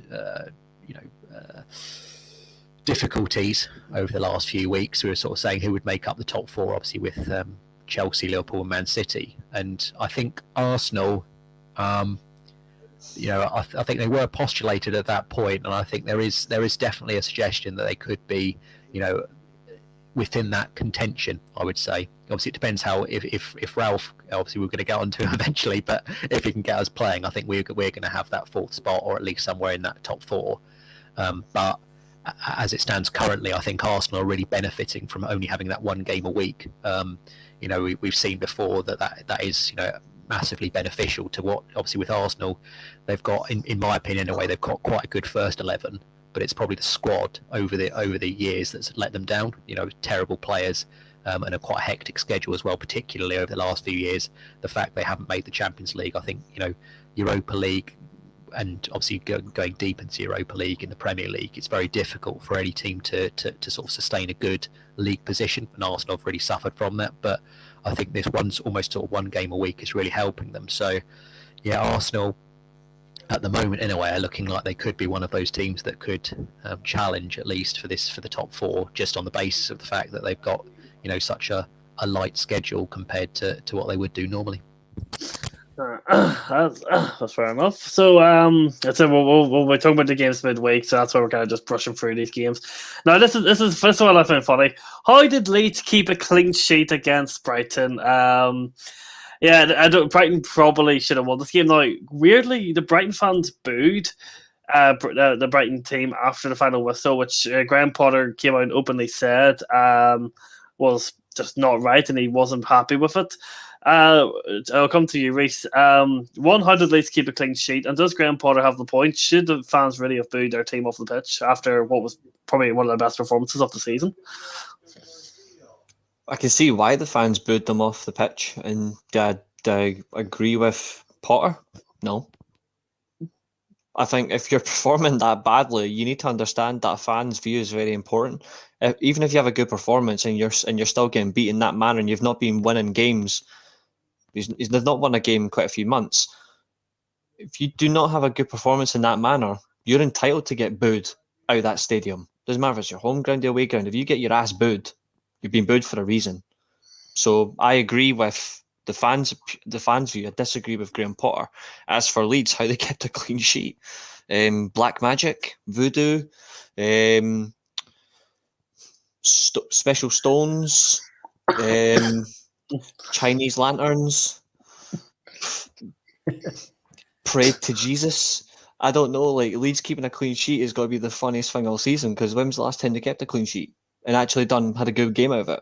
difficulties over the last few weeks, we were sort of saying who would make up the top four, obviously with Chelsea, Liverpool and Man City. And I think Arsenal, I think they were postulated at that point, and I think there is definitely a suggestion that they could be, within that contention, I would say. Obviously, it depends how if Ralf, obviously we're going to get on to eventually, but if he can get us playing, I think we're going to have that fourth spot, or at least somewhere in that top four. But as it stands currently, I think Arsenal are really benefiting from only having that one game a week. We've seen before that is massively beneficial to what, obviously with Arsenal, they've got, in my opinion anyway, they've got quite a good first 11, but it's probably the squad over the years that's let them down. Terrible players and a quite hectic schedule as well, particularly over the last few years. The fact they haven't made the Champions League, I think Europa League, and obviously going deep into Europa League in the Premier League, it's very difficult for any team to sort of sustain a good league position, and Arsenal have really suffered from that. But I think this one's almost sort of one game a week is really helping them. So Arsenal at the moment anyway are looking like they could be one of those teams that could challenge at least for the top four, just on the basis of the fact that they've got such a light schedule compared to what they would do normally. That's fair enough. So we'll be talking about the games midweek, so that's why we're kind of just brushing through these games. Now this is first of all, I find funny. How did Leeds keep a clean sheet against Brighton? Brighton probably should have won this game. Now, weirdly, the Brighton fans booed the Brighton team after the final whistle, which Graham Potter came out and openly said was just not right, and he wasn't happy with it. I'll come to you, Reese. One, how did Leeds keep a clean sheet? And does Graham Potter have the point? Should the fans really have booed their team off the pitch after what was probably one of the best performances of the season? I can see why the fans booed them off the pitch. And do I agree with Potter? No. I think if you're performing that badly, you need to understand that a fan's view is very important. Even if you have a good performance and you're still getting beat in that manner and you've not been winning games, he's not won a game in quite a few months. If you do not have a good performance in that manner, you're entitled to get booed out of that stadium. Doesn't matter if it's your home ground or away ground. If you get your ass booed, you've been booed for a reason. So I agree with the fans' view. I disagree with Graham Potter. As for Leeds, how they kept a clean sheet, black magic, voodoo, special stones, Chinese lanterns, prayed to Jesus. I don't know. Like Leeds keeping a clean sheet is going to be the funniest thing all season. Because when's the last time they kept a clean sheet and actually had a good game out of it?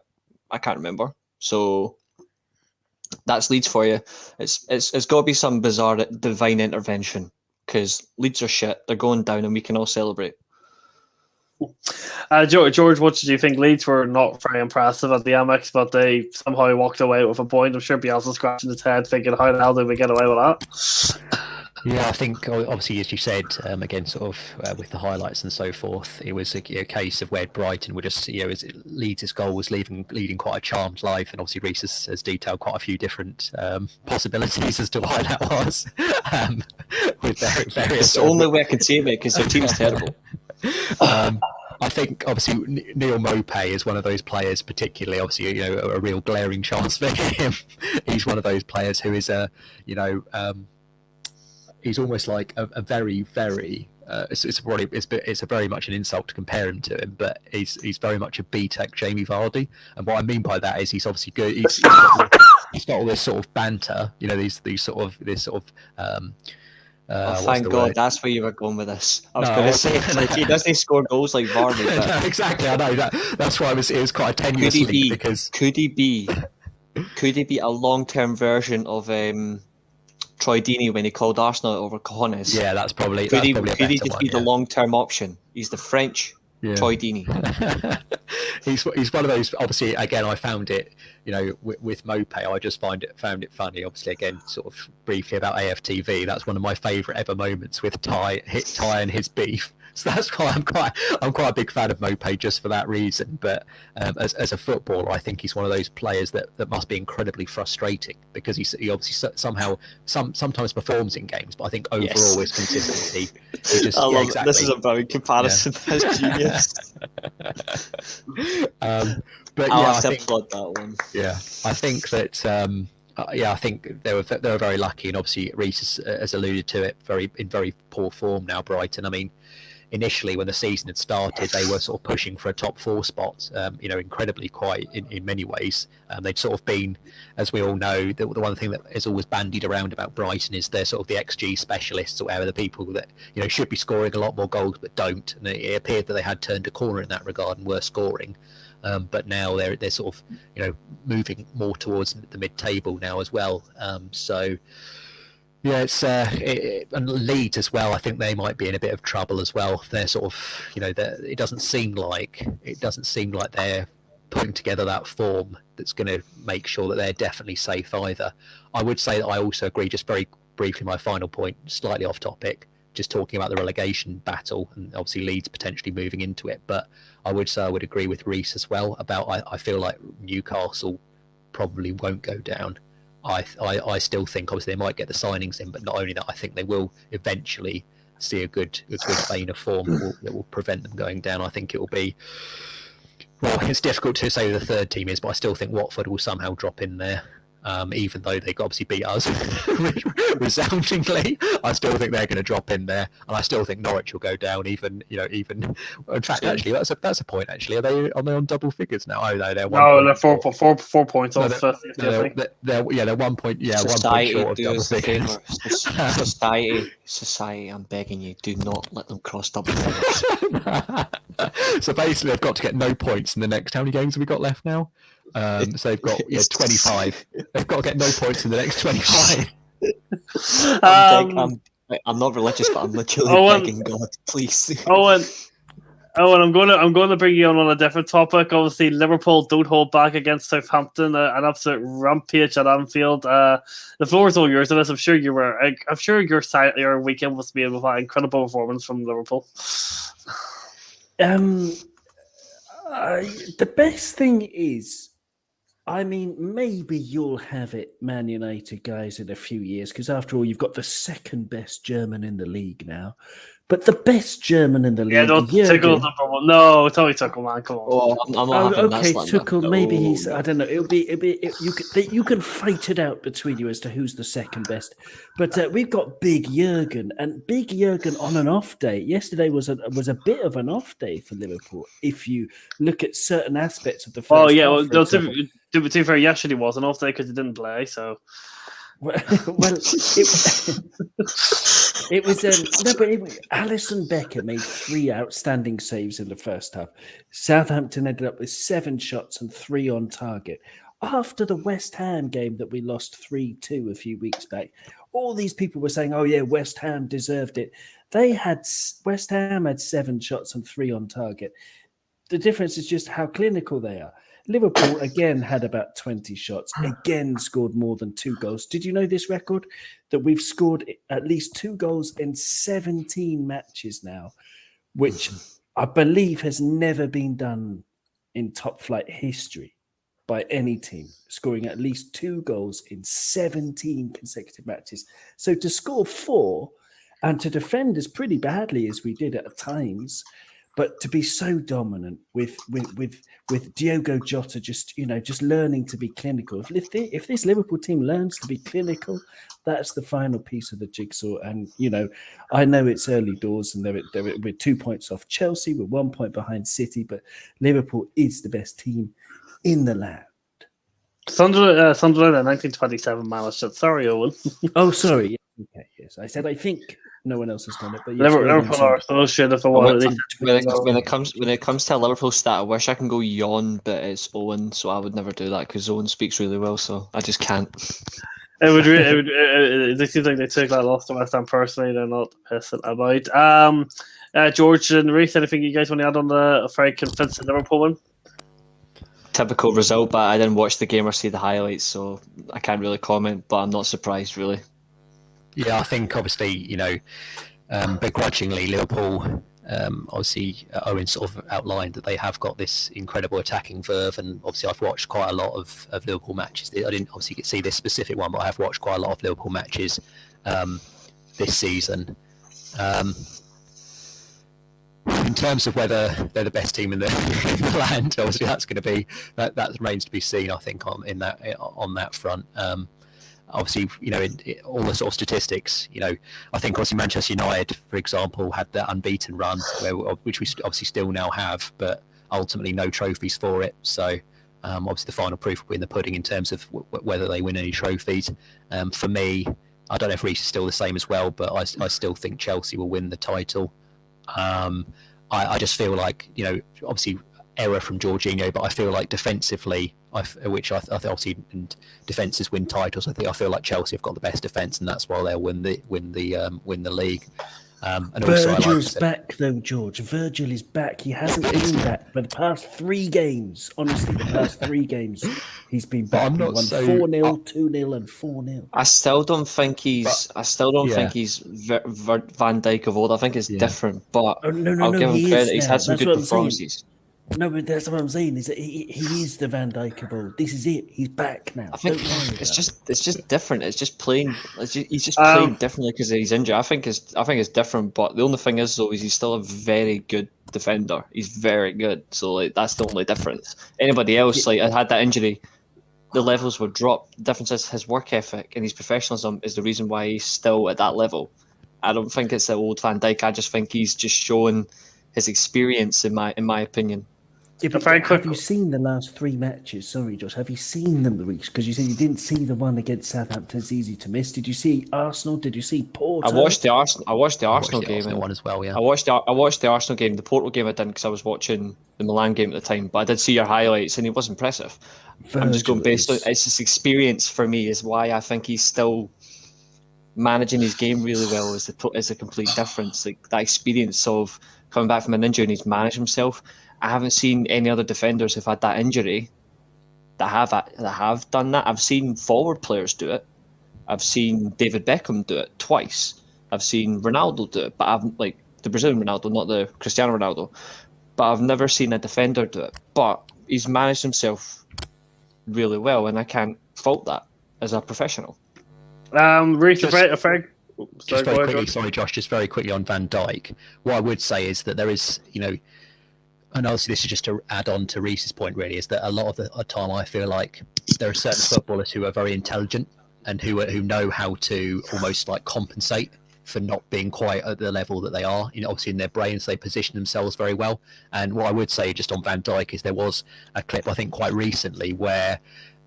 I can't remember. So that's Leeds for you. It's got to be some bizarre divine intervention because Leeds are shit. They're going down, and we can all celebrate. George, what did you think? Leeds were not very impressive at the Amex, but they somehow walked away with a point. I'm sure Bielsa's scratching his head thinking, how the hell did we get away with that? Yeah, I think obviously, as you said, again, sort of with the highlights and so forth, it was a case of where Brighton were just, Leeds' goal was leading quite a charmed life, and obviously Reece has detailed quite a few different possibilities as to why that was. With various. It's the only way I can say it because their team's terrible. I think obviously Neil Maupay is one of those players, particularly obviously a real glaring chance for him. He's one of those players who is he's almost like a very, very. It's a very much an insult to compare him to him, but he's very much a B-Tech Jamie Vardy, and what I mean by that is he's obviously good. He's got all this sort of banter, this sort of. Thank God, word? That's where you were going with this. I was going to say, like, he doesn't score goals like Vardy. But... No, exactly, I know that's why it was quite a tenuous link because could he be a long-term version of Troy Deeney when he called Arsenal over Cojones? Yeah, that's probably. Could he just be the long-term option? He's the French Troy Deeney. he's one of those. Obviously, again, I found it. With Maupay, I just found it funny. Obviously, again, sort of briefly about AFTV. That's one of my favourite ever moments with Ty and his beef. So that's why I'm quite a big fan of Maupay just for that reason. But as a footballer, I think he's one of those players that must be incredibly frustrating because he obviously somehow sometimes performs in games, but I think overall his consistency. I love it. This is a very comparison. That's genius. But I'll yeah, have to applaud that one. Yeah, I think that. I think they were very lucky, and obviously Reece has alluded to it. In very poor form now, Brighton. I mean, initially when the season had started, they were sort of pushing for a top 4 spot. Incredibly quite in many ways. They'd sort of been, as we all know, the one thing that is always bandied around about Brighton is they're sort of the XG specialists, or whatever, the people that should be scoring a lot more goals but don't. And it appeared that they had turned a corner in that regard and were scoring. But now they're sort of moving more towards the mid-table now as well. So yeah, it's and Leeds as well. I think they might be in a bit of trouble as well. They're sort of it doesn't seem like they're putting together that form that's going to make sure that they're definitely safe either. I would say that I also agree, just very briefly, my final point, slightly off topic, just talking about the relegation battle and obviously Leeds potentially moving into it, but I would say I would agree with Reece as well about I feel like Newcastle probably won't go down. I still think obviously they might get the signings in, but not only that, I think they will eventually see a good vein of form that will prevent them going down. I think it will be, well, it's difficult to say who the third team is, but I still think Watford will somehow drop in there. Even though they obviously beat us resoundingly, I still think they're going to drop in there, and I still think Norwich will go down. Even in fact, actually, that's a point. Actually, are they on double figures now? Oh no, they're 4 points off. They're 1 point. Yeah, Society, 1 point short of double figures. Society, I'm begging you, do not let them cross double figures. So basically, they've got to get no points in the next. How many games have we got left now? So they've got 25. They've got to get no points in the next 25. I'm not religious, but I'm literally begging God, please. Owen, I'm going to bring you on a different topic. Obviously, Liverpool don't hold back against Southampton. An absolute rampage at Anfield. The floor is all yours. I'm sure you were. I'm sure your weekend was made with that incredible performance from Liverpool. The best thing is, I mean, maybe you'll have it, Man United guys, in a few years, because after all, you've got the second best German in the league now. But the best German in the league. Yeah, don't tickle number one. No, Tommy Tuchel, man, come on. Oh, I'm not having that slander. Tuchel, maybe he's. I don't know. You can fight it out between you as to who's the second best. But we've got Big Jurgen, and Big Jurgen on an off day. Yesterday was a bit of an off day for Liverpool. If you look at certain aspects of the first. Oh yeah, well, to be fair, yesterday was an off day because he didn't play. So. Well, It was no, but Alisson Becker made 3 outstanding saves in the first half. Southampton ended up with 7 shots and 3 on target. After the West Ham game that we lost 3-2 a few weeks back, all these people were saying, "Oh yeah, West Ham deserved it." West Ham had 7 shots and 3 on target. The difference is just how clinical they are. Liverpool again had about 20 shots, again scored more than 2 goals. Did you know this record? That we've scored at least 2 goals in 17 matches now, which I believe has never been done in top flight history by any team, scoring at least 2 goals in 17 consecutive matches. So to score 4 and to defend as pretty badly as we did at times, but to be so dominant with Diogo Jota just learning to be clinical. If this Liverpool team learns to be clinical, that's the final piece of the jigsaw. And I know it's early doors, and we're 2 points off Chelsea, we're 1 point behind City, but Liverpool is the best team in the land. Sunderland in 1927 managed it. Sorry, Owen. Oh, sorry. Okay, yes, I said I think no one else has done it, but yes, Liverpool are associated for what when it comes to a Liverpool stat, I wish I can go yawn, but it's Owen, so I would never do that because Owen speaks really well, so I just can't. It seems like they took that loss to West Ham personally. They're not pissing about. George and Reece, anything you guys want to add on the very convincing Liverpool win? Typical result, but I didn't watch the game or see the highlights, so I can't really comment, but I'm not surprised, really. Yeah, I think obviously, begrudgingly, Liverpool, obviously Owen sort of outlined that they have got this incredible attacking verve, and obviously I've watched quite a lot of Liverpool matches. I didn't obviously see this specific one, but I have watched quite a lot of Liverpool matches this season. In terms of whether they're the best team in the land, obviously that's going to be that remains to be seen. I think on that front. Obviously, all the sort of statistics, I think obviously Manchester United, for example, had that unbeaten run, which we obviously still now have, but ultimately no trophies for it. So obviously the final proof will be in the pudding in terms of whether they win any trophies. For me, I don't know if Reece is still the same as well, but I still think Chelsea will win the title. I just feel like, obviously error from Jorginho, but I feel like defensively, which I think obviously defenses win titles. I feel like Chelsea have got the best defense, and that's why they'll win the league. And Virgil's back though, George. Virgil is back. He hasn't been back for the past 3 games. Honestly, the past 3 games he's been back. He won 4-0, 2-0, and 4-0. I still don't think he's. Think he's Van Dijk of old. I think it's different, but I'll give him credit. He's had some good performances. No, but that's what I'm saying. Is that he is the Van Dijk of old. This is it. He's back now. I think it's just different. It's just playing. He's just playing differently because he's injured. I think it's different. But the only thing is, though, is he's still a very good defender. He's very good. So that's the only difference. Anybody else had that injury, the levels were dropped. The difference is his work ethic and his professionalism is the reason why he's still at that level. I don't think it's the old Van Dijk. I just think he's just showing his experience in my opinion. Yeah, but have you seen the last 3 matches? Sorry, Josh. Have you seen them, Reece? Because you said you didn't see the one against Southampton. It's easy to miss. Did you see Arsenal? Did you see Porto? I watched the Arsenal game. Arsenal one as well. Yeah. I watched the Arsenal game. The Porto game I didn't because I was watching the Milan game at the time. But I did see your highlights, and it was impressive. I'm just going based on it's just experience for me is why I think he's still managing his game really well. Is a complete difference. Like that experience of coming back from an injury and he's managed himself. I haven't seen any other defenders who've had that injury that have done that. I've seen forward players do it. I've seen David Beckham do it twice. I've seen Ronaldo do it, but I've like the Brazilian Ronaldo, not the Cristiano Ronaldo. But I've never seen a defender do it. But he's managed himself really well, and I can't fault that as a professional. Reece, sorry, Josh, just very quickly on Van Dijk. What I would say is that there is, and obviously this is just to add on to Reece's point really, is that a lot of the time I feel like there are certain footballers who are very intelligent and who know how to almost like compensate for not being quite at the level that they are. Obviously in their brains they position themselves very well. And what I would say just on Van Dijk is there was a clip I think quite recently where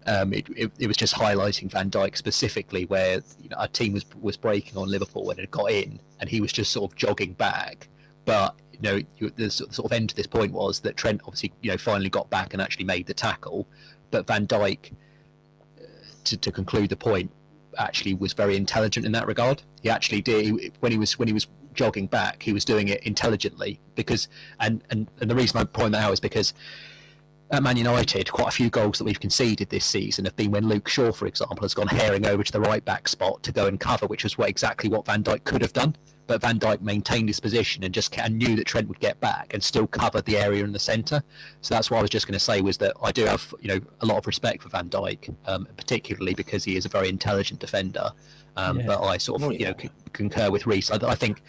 it was just highlighting Van Dijk specifically, where a team was breaking on Liverpool and it got in, and he was just sort of jogging back. But the sort of end to this point was that Trent obviously finally got back and actually made the tackle, but Van Dijk, to conclude the point, actually was very intelligent in that regard. He actually did when he was jogging back, he was doing it intelligently, because and the reason I point that out is because at Man United, quite a few goals that we've conceded this season have been when Luke Shaw, for example, has gone herring over to the right back spot to go and cover, which was exactly what Van Dijk could have done. But Van Dijk maintained his position and just knew that Trent would get back and still covered the area in the centre. So that's what I was just going to say, was that I do have a lot of respect for Van Dijk, particularly because he is a very intelligent defender. But I sort of concur with Reece. I think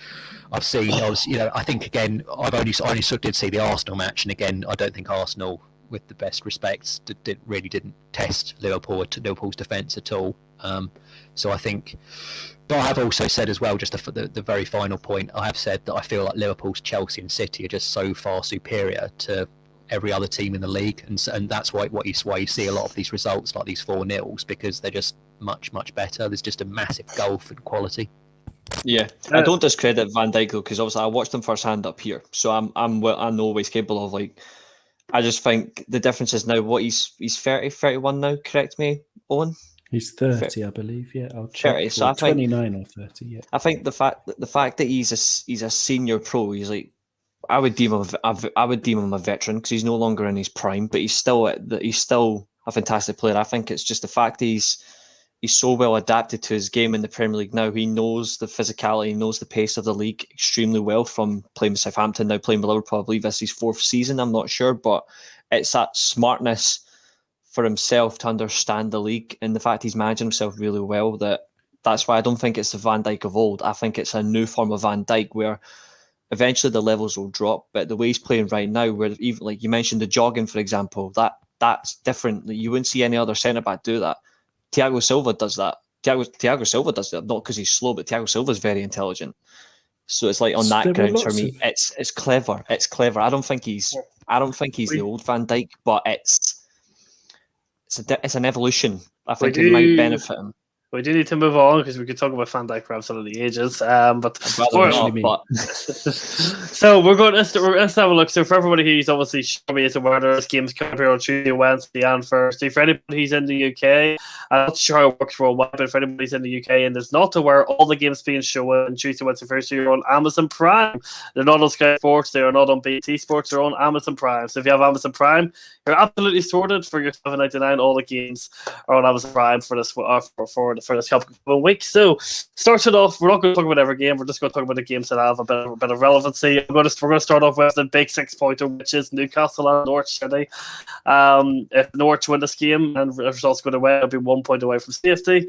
I've seen, I think again, I only sort of did see the Arsenal match, and again, I don't think Arsenal, with the best respects, didn't test Liverpool's defence at all. So I think, but I have also said as well, just for the very final point, I have said that I feel like Liverpool's, Chelsea and City are just so far superior to every other team in the league, and that's why you see a lot of these results like these 4-0s, because they're just much better. There's just a massive gulf in quality. Yeah, I don't discredit Van Dijk though, because obviously I watched him firsthand up here, so I know what he's capable of. I just think the difference is now he's 30, 31 now. Correct me, Owen. He's 30, I believe. Yeah, I'll check. 30, so I think 29 or 30. Yeah. I think the fact that he's a senior pro, he's like, I would deem him a veteran, because he's no longer in his prime, but he's still a fantastic player. I think it's just the fact that he's so well adapted to his game in the Premier League now. He knows the physicality, he knows the pace of the league extremely well, from playing with Southampton, now playing with Liverpool. I believe this is his 4th season, I'm not sure, but it's that smartness for himself to understand the league, and the fact he's managing himself really well, that's why I don't think it's the Van Dijk of old. I think it's a new form of Van Dijk, where eventually the levels will drop, but the way he's playing right now, where even like you mentioned the jogging, for example, that's different. You wouldn't see any other centre-back do that. Thiago Silva does that. Thiago Silva does that, not because he's slow, but Thiago Silva is very intelligent. So it's like on that grounds for me, it's clever. It's clever. I don't think he's the old Van Dijk, but it's an evolution. I think it might benefit him. We do need to move on, because we could talk about Van Dijk for absolutely ages. But so let's have a look. So for everybody who's obviously probably is aware, there's games coming here on Tuesday, Wednesday, and Thursday. For anybody who's in the UK, I'm not sure how it works worldwide, but for anybody who's in the UK and is not aware, all the games being shown on Tuesday, Wednesday, Thursday are on Amazon Prime. They're not on Sky Sports. They are not on BT Sports. They're on Amazon Prime. So if you have Amazon Prime, you're absolutely sorted for your $7.99. All the games are on Amazon Prime for this for this couple of weeks. So starting off, we're not going to talk about every game. We're just going to talk about the games that have a bit of relevancy. We're going to start off with the big 6-pointer, which is Newcastle and Norwich City. If Norwich win this game and the results go away, it'll be 1 point away from safety.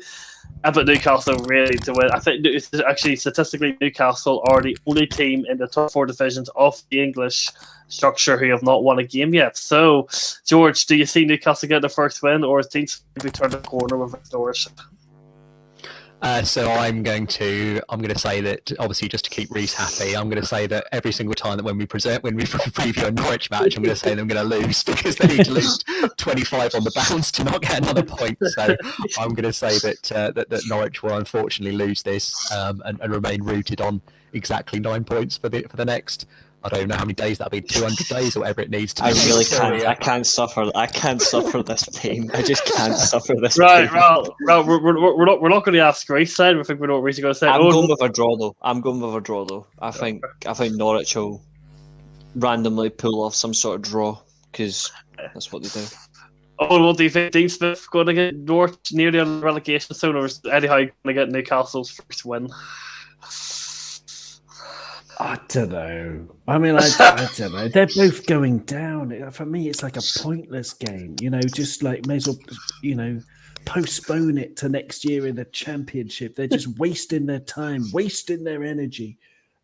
But Newcastle really to win. I think actually statistically, Newcastle are the only team in the top 4 divisions of the English structure who have not won a game yet. So, George, do you see Newcastle get the first win, or is teams maybe turn the corner with Norwich? So I'm going to say that, obviously, just to keep Reece happy, I'm going to say that every single time that when we preview a Norwich match, I'm going to say I'm going to lose, because they need to lose 25 on the bounce to not get another point. So I'm going to say that Norwich will unfortunately lose this and remain rooted on exactly 9 points for the next. I don't even know how many days that'll be, 200 days or whatever it needs to be. I really can't. I can't suffer this pain. I just can't suffer this pain. Right, well, we're not going to ask Reece side. I think we know what Reece is going to say. I'm going with a draw though. I think Norwich will randomly pull off some sort of draw, because that's what they do. Oh, what do you think? Dean Smith going to get Norwich nearly on the relegation zone, or is Eddie Howe going to get Newcastle's first win? I don't know. I mean, I don't know. They're both going down. For me, it's like a pointless game. Just like may as well, postpone it to next year in the Championship. They're just wasting their time, wasting their energy.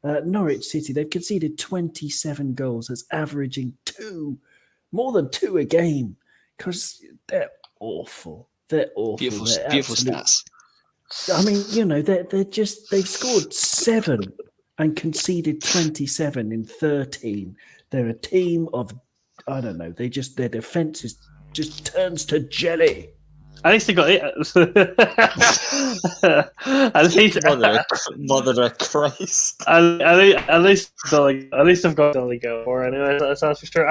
Norwich City, they've conceded 27 goals. That's averaging more than 2 a game, because they're awful. They're awful. Beautiful stats. I mean, they've scored 7 and conceded 27 in 13. They're a team of, I don't know, their defense just turns to jelly. At least he got it. At least, Mother of Christ. at least I've got Billy go for anyway. That's for sure.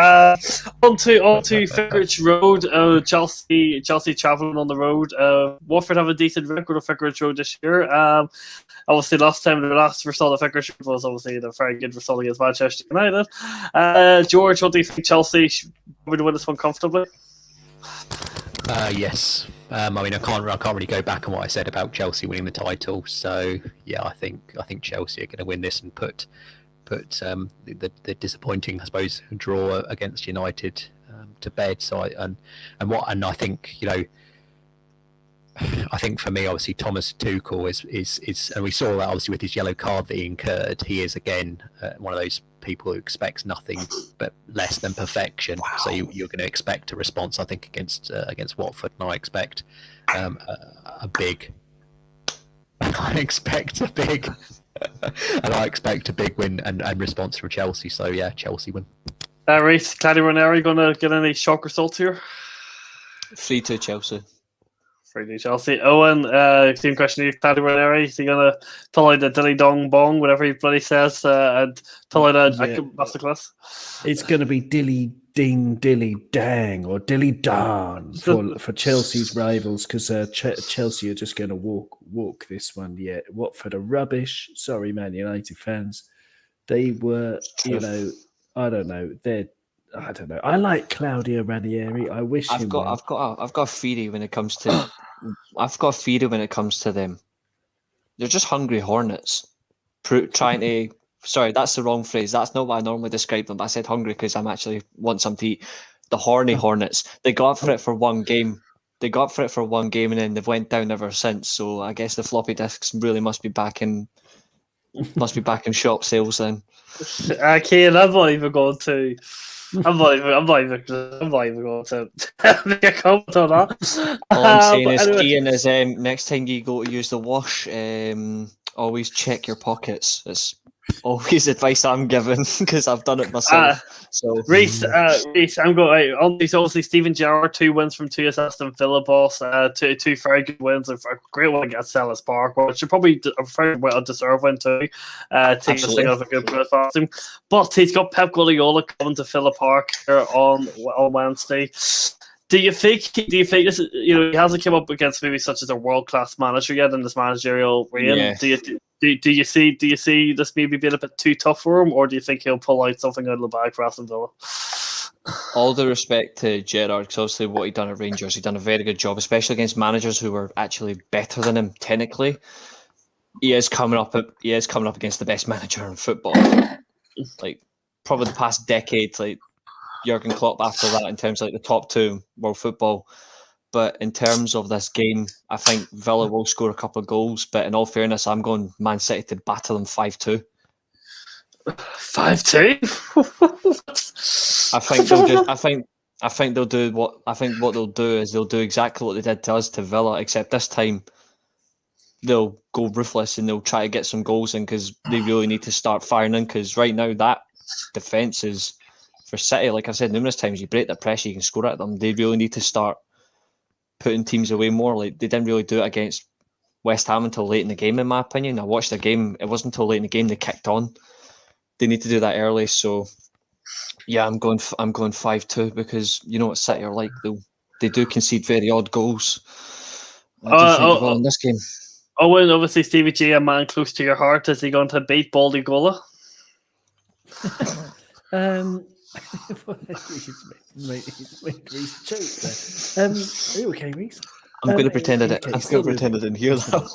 On to Vicarage Road. Chelsea travelling on the road. Watford have a decent record of Vicarage Road this year. Obviously, last we saw the Vicarage Road was obviously the very good result against Manchester United. George, what do you think? Chelsea should probably win this one comfortably. Yes. I mean, I can't really go back on what I said about Chelsea winning the title. So yeah, I think Chelsea are going to win this and put the disappointing, I suppose, draw against United to bed. So I think, you know, I think for me, obviously, Thomas Tuchel is, and we saw that obviously with his yellow card that he incurred. He is again one of those people who expects nothing but less than perfection. Wow. So you're going to expect a response, I think, against Watford, and I expect a big win and response from Chelsea. So yeah, Chelsea win. Reece, Claudio Ranieri going to get any shock results here? 3-2 Chelsea. 3-2 Chelsea. Owen, same question to you. Claudio Ranieri, is he going to pull out the dilly dong bong, whatever he bloody says, and pull out a masterclass? It's going to be dilly ding, dilly dang, or dilly darn for Chelsea's rivals, because Chelsea are just going to walk this one. Yeah, Watford are rubbish. Sorry, Man United fans. They were, I don't know. I don't know. I like Claudio Ranieri. I wish I've got a theory when it comes to them. They're just hungry hornets, trying to. Sorry, that's the wrong phrase. That's not what I normally describe them. But I said hungry because I'm actually want something to eat. The horny hornets. They got up for it for one game. And then they've went down ever since. So I guess the floppy disks really must be back in shop sales then. Cian, I'm not even going to make a comment on that. All I'm saying is, Cian, is next time you go to use the wash, always check your pockets. It's always advice I'm giving because I've done it myself. Reece, I'm going. Obviously, Steven Gerrard, 2 wins from 2 Aston Villa boss, two very good wins, a great one against Selhurst Park, which should probably a very well deserved win too. Taking this thing off a good team, but he's got Pep Guardiola coming to Villa Park here on Wednesday. Do you think this is, he hasn't come up against maybe such as a world class manager yet in this managerial reign? Yeah. Do you see this maybe being a bit too tough for him, or do you think he'll pull out something out of the bag for Aston Villa? All the respect to Gerrard, because obviously what he done at Rangers, he done a very good job, especially against managers who were actually better than him technically. He is coming up against the best manager in football, like probably the past decade, like Jurgen Klopp after that, in terms of like the top 2 world football. But in terms of this game, I think Villa will score a couple of goals. But in all fairness, I'm going Man City to batter them 5-2. 5-2? I think they'll do what they'll do is they'll do exactly what they did to us to Villa, except this time they'll go ruthless and they'll try to get some goals in because they really need to start firing in. Because right now that defence is for City, like I've said numerous times, you break the pressure, you can score at them. They really need to start putting teams away more. Like they didn't really do it against West Ham until late in the game, in my opinion. I watched the game; it wasn't until late in the game they kicked on. They need to do that early. So, yeah, I'm going 5-2 because you know what City are like. They do concede very odd goals. I do think they will in this game. Owen, obviously Stevie G, a man close to your heart. Is he going to beat Baldy Gola? Are you okay, Reece? I'm going to pretend I didn't hear that.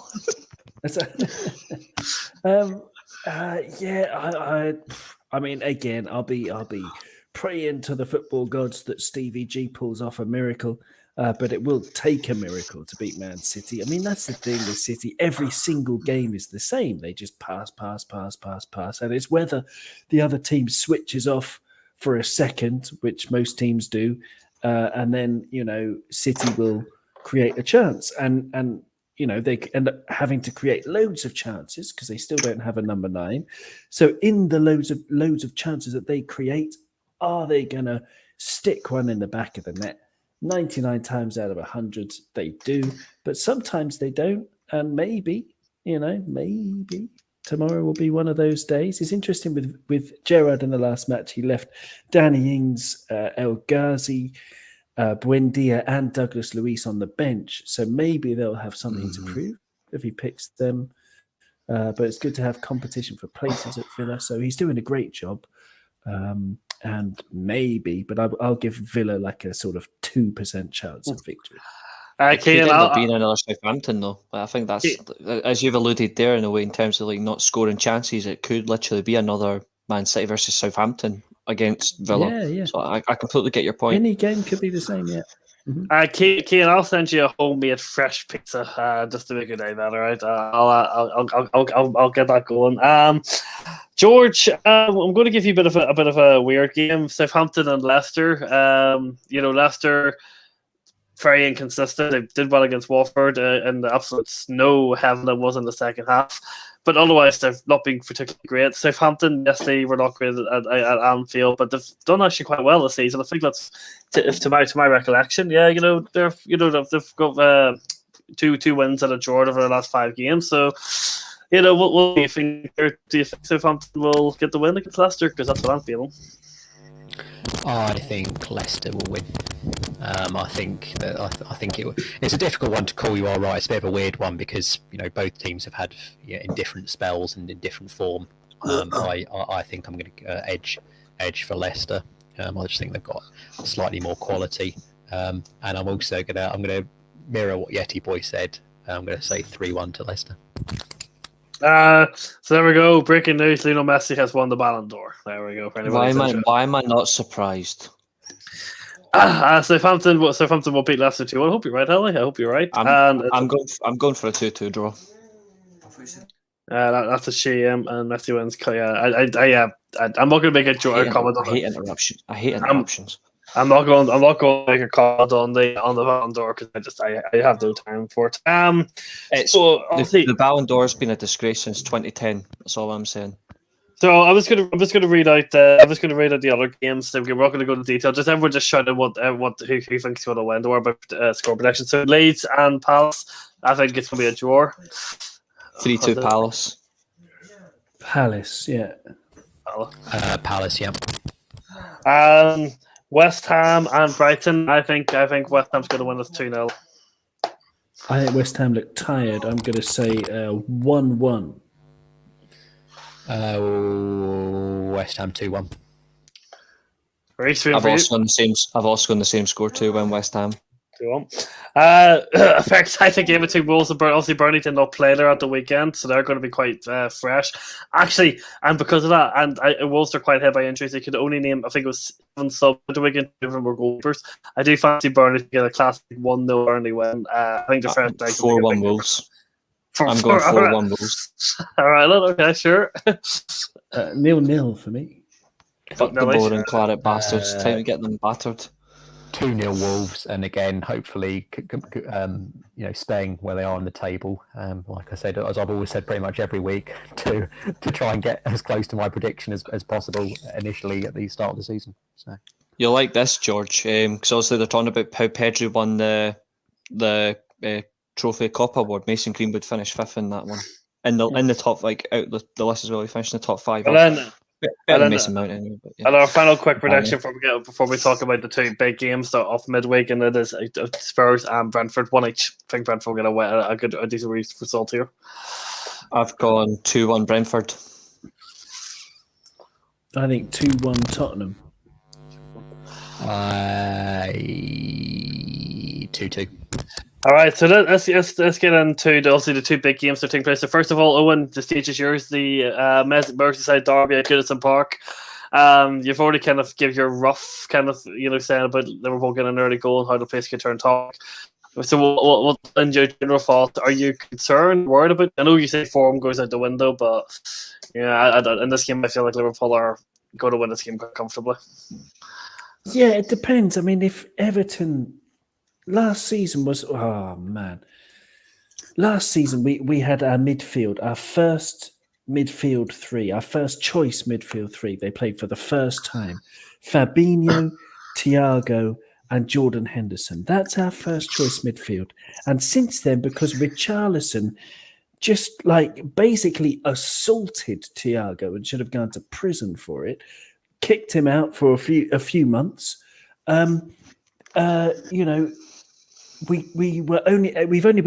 I mean, again, I'll be praying to the football gods that Stevie G pulls off a miracle. But it will take a miracle to beat Man City. I mean, that's the thing with City. Every single game is the same. They just pass. And it's whether the other team switches off for a second, which most teams do, and then, City will create a chance. And they end up having to create loads of chances because they still don't have a number 9. So in the loads of chances that they create, are they going to stick one in the back of the net? 99 times out of 100, they do. But sometimes they don't. And maybe tomorrow will be one of those days. It's interesting with Gerrard in the last match. He left Danny Ings, El Ghazi, Buendia and Douglas Luiz on the bench. So maybe they'll have something to prove if he picks them. But it's good to have competition for places at Villa. So he's doing a great job. And maybe, but I'll give Villa like a sort of 2% chance of victory. It could end up being another Southampton, though. But I think that's, as you've alluded there, in a way, in terms of like not scoring chances, it could literally be another Man City versus Southampton against Villa. Yeah. So I completely get your point. Any game could be the same, yeah. Kean, I'll send you a homemade fresh pizza just to make your day better, right? I'll get that going. George, I'm going to give you a bit of a weird game. Southampton and Leicester. Leicester very inconsistent. They did well against Watford in the absolute snow heaven that was in the second half. But otherwise, they've not been particularly great. Southampton, yes, they were not great at Anfield, but they've done actually quite well this season. I think that's to my recollection. Yeah, they've got two wins and a draw over the last 5 games. So, what do you think? Do you think Southampton will get the win against Leicester? Because that's what I'm feeling. I think Leicester will win. I think it's a difficult one to call. You are right. It's a bit of a weird one because both teams have had in different spells and in different form. I think I'm going to edge for Leicester. I just think they've got slightly more quality, and I'm also going to mirror what Yeti Boy said. I'm going to say 3-1 to Leicester. So there we go. Breaking news: Lionel Messi has won the Ballon d'Or. There we go. Why am I not surprised? Southampton will beat Leicester 2-1. I hope you're right, Ellie. I hope you're right. I'm going for a 2-2 draw. That's a shame. And Messi wins. Yeah, I'm not going to make a comment on it. I hate interruptions. I'm not going to make a comment on the Ballon d'Or because I have no time for it. The Ballon d'Or has been a disgrace since 2010. That's all I'm saying. So I'm just gonna read out the other games. We're not going to go into detail. Just everyone just shout out who thinks is going to win. Don't worry about score prediction. So Leeds and Palace. I think it's going to be a draw. 3-2 Palace. Palace, yeah. Palace, yeah. West Ham and Brighton. I think West Ham's going to win this 2-0. I think West Ham look tired. I'm going to say 1-1. West Ham 2-1. I've also gone the same score too. When West Ham 2-1. A very exciting game between Wolves and Burnley. Obviously, Burnley did not play there at the weekend, so they're going to be quite fresh. Actually, and because of that, and Wolves are quite hit by injuries. They could only name, I think it was 7 subs at the weekend. 2 of them were goalkeepers. I do fancy Burnley to get a classic 1-0 Burnley win. I think the first 4-1 Wolves. I'm going 4-1 Wolves. All right, okay, sure. 0-0 for me. Fuck the boring claret bastards. Time to get them battered. 2-0 Wolves, and again, hopefully, staying where they are on the table. Like I said, as I've always said, pretty much every week, to try and get as close to my prediction as possible initially at the start of the season. So you'll like this, George, because obviously they're talking about how Pedri won the Trophy Cup award. Mason Greenwood finished 5th in that one. In the top, out the list as well. He finished in the top 5. Better than Mason Mount anyway. But yeah. And our final quick prediction before we talk about the 2 big games that are off midweek, and it is Spurs and Brentford, 1 each. I think Brentford will get a decent result here. I've gone 2-1 Brentford. I think 2-1 Tottenham. 2-2. All right, so let's get into the 2 big games that are taking place. So first of all, Owen, the stage is yours. The Merseyside derby at Goodison Park. You've already kind of give your rough saying about Liverpool getting an early goal and how the place could turn talk. So what in your general thoughts? Are you concerned, worried about? I know you say form goes out the window, but in this game I feel like Liverpool are going to win this game quite comfortably. Yeah, it depends. I mean, if Everton. Last season was Last season we had our midfield, our first midfield 3, our first choice midfield 3. They played for the first time. Fabinho, Thiago, and Jordan Henderson. That's our first choice midfield. And since then, because Richarlison just basically assaulted Thiago and should have gone to prison for it, kicked him out for a few months. We've only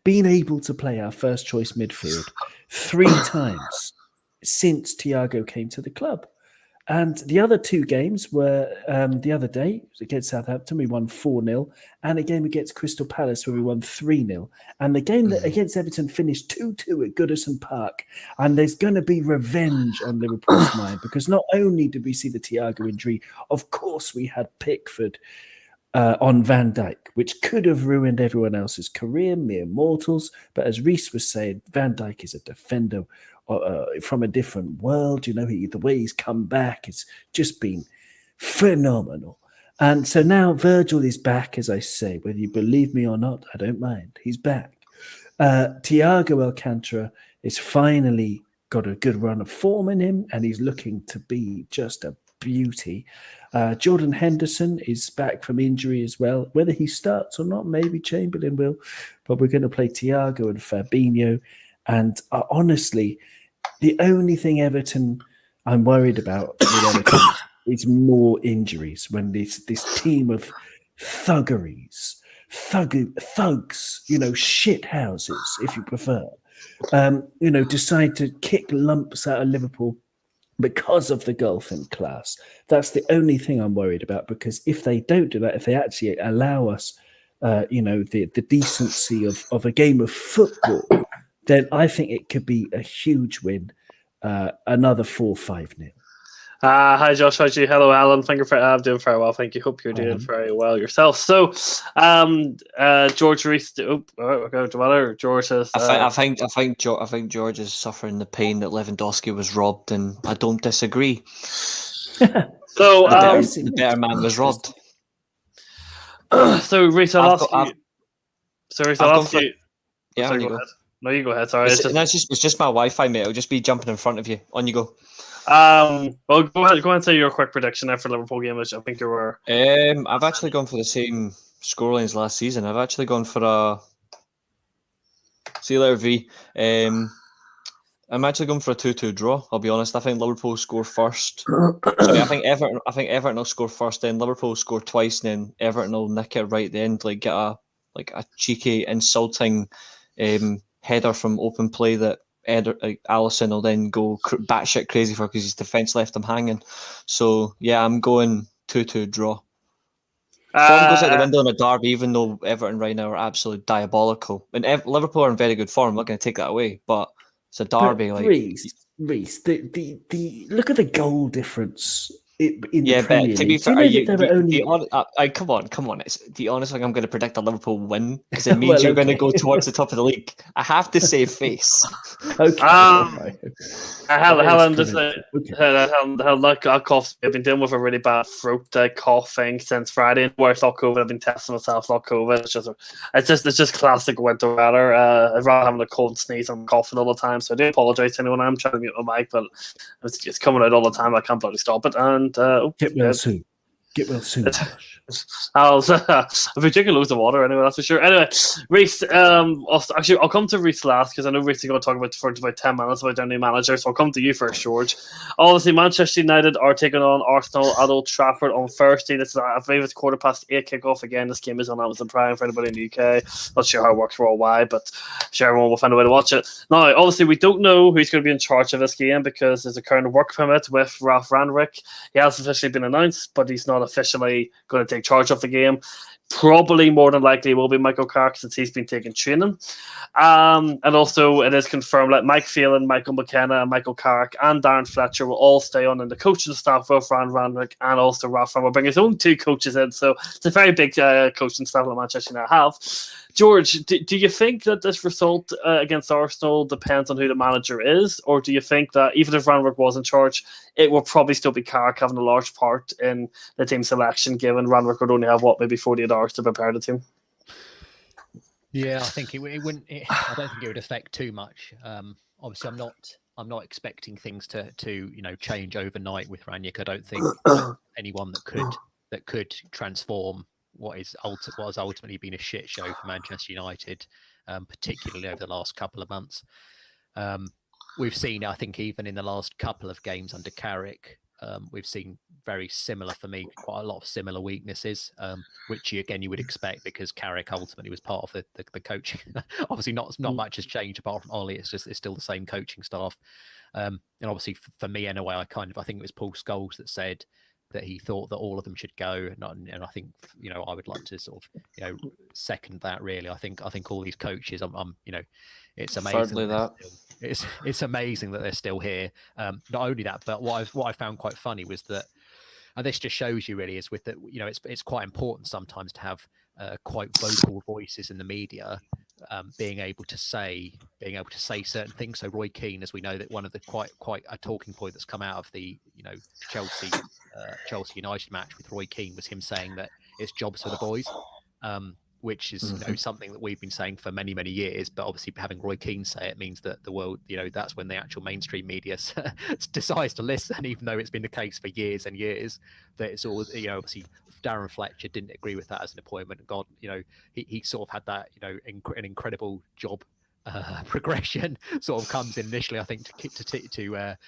been able to play our first choice midfield 3 times since Thiago came to the club. And the other 2 games were the other day against Southampton, we won 4-0, and a game against Crystal Palace where we won 3-0. And the game that against Everton finished 2-2 at Goodison Park. And there's going to be revenge on Liverpool's mind, because not only did we see the Thiago injury, of course we had Pickford on Van Dijk, which could have ruined everyone else's career, mere mortals. But as Reece was saying, Van Dijk is a defender from a different world. The way he's come back has just been phenomenal. And so now Virgil is back, as I say, whether you believe me or not, I don't mind. He's back. Thiago Alcantara is finally got a good run of form in him, and he's looking to be just a beauty. Jordan Henderson is back from injury as well. Whether he starts or not, maybe Chamberlain will, but we're going to play Thiago and Fabinho. And honestly, the only thing I'm worried about with Everton is more injuries, when this team of thugs, shit houses, if you prefer, decide to kick lumps out of Liverpool because of the golfing class. That's the only thing I'm worried about, because if they don't do that, if they actually allow us, the decency of a game of football, then I think it could be a huge win, another 4-5-0. Hi, Josh. How's you? Hello, Alan. Thank you for doing very well. Thank you. Hope you're doing very well yourself. So, George Reece. George says. I think George is suffering the pain that Lewandowski was robbed, and I don't disagree. So, the better man was robbed. So, Reece, I'll ask you. Yeah, sorry, go ahead. No, you go ahead. Sorry, it's just my Wi-Fi, mate. It'll just be jumping in front of you. On you go. Well, go ahead and say your quick prediction there for the Liverpool game, which I think you were. I've actually gone for the same scorelines last season. I've actually gone for a. See you later, V. I'm actually going for a 2-2 draw. I'll be honest. I think Liverpool score first. Sorry, I think Everton will score first. Then Liverpool will score twice. And then Everton will nick it right at the end. Get a cheeky, insulting header from open play that Alisson will then go batshit crazy for, because his defence left him hanging. So yeah, I'm going 2-2 draw. Form goes out the window in a derby, even though Everton right now are absolutely diabolical. And Liverpool are in very good form. I'm not going to take that away, but it's a derby. Reece, the look at the goal difference in the Premier but to be League. fair, come on. It's the honest thing. I'm going to predict a Liverpool win, because it means you're going to go towards the top of the league. I have to save face. Okay. Helen, just I've been dealing with a really bad throat cough thing since Friday. Where I thought COVID, I've been testing myself. Thought COVID. It's just classic winter weather. I'd rather having a cold and sneeze. I'm coughing all the time, so I do apologise to anyone. I'm trying to mute my mic, but it's coming out all the time. I can't bloody stop it. And get well soon. I'll be drinking loads of water anyway, that's for sure. Anyway, Reece, I'll come to Reece last, because I know Reece is going to talk about for about 10 minutes about their new manager, so I'll come to you first, George. Obviously, Manchester United are taking on Arsenal at Old Trafford on Thursday. This is, I believe it's 8:15 kickoff. Again, this game is on Amazon Prime for anybody in the UK. Not sure how it works worldwide, but I'm sure everyone will find a way to watch it. Now, obviously, we don't know who's going to be in charge of this game, because there's a current work permit with Ralf Rangnick. He has officially been announced, but he's not officially going to take charge of the game. Probably more than likely will be Michael Carrick, since he's been taking training. And also it is confirmed that Mike Phelan, Michael McKenna, and Michael Carrick and Darren Fletcher will all stay on in the coaching staff with Ralf Rangnick, and also Ralf Rangnick will bring his own 2 coaches in. So it's a very big coaching staff that Manchester United have. George, do you think that this result against Arsenal depends on who the manager is, or do you think that even if Rangnick was in charge, it will probably still be Carrick having a large part in the team selection, given Rangnick would only have, maybe 48 hours to prepare the team? Yeah, I think it wouldn't. I don't think it would affect too much. Obviously, I'm not expecting things to change overnight with Rangnick. I don't think anyone that could that could transform what has ultimately been a shit show for Manchester United, particularly over the last couple of months. We've seen, I think, even in the last couple of games under Carrick, we've seen very similar, for me, quite a lot of similar weaknesses, which you would expect because Carrick ultimately was part of the coaching. Obviously, not much has changed apart from Ollie. It's still the same coaching staff. And obviously, for me, anyway, I think it was Paul Scholes that said that he thought that all of them should go, and I think I would like to sort of second that. Really, I think all these coaches, it's amazing. It's amazing that they're still here. Not only that, but what I found quite funny was that, and this just shows you really, is with that it's quite important sometimes to have quite vocal voices in the media, being able to say certain things. So Roy Keane, as we know, that one of the quite a talking point that's come out of the Chelsea United match with Roy Keane was him saying that it's jobs for the boys. Which is something that we've been saying for many, many years, but obviously having Roy Keane say it means that the world, that's when the actual mainstream media decides to listen, even though it's been the case for years and years. That it's always, obviously Darren Fletcher didn't agree with that as an appointment. God, he sort of had that, an incredible job progression. Sort of comes in initially, I think, to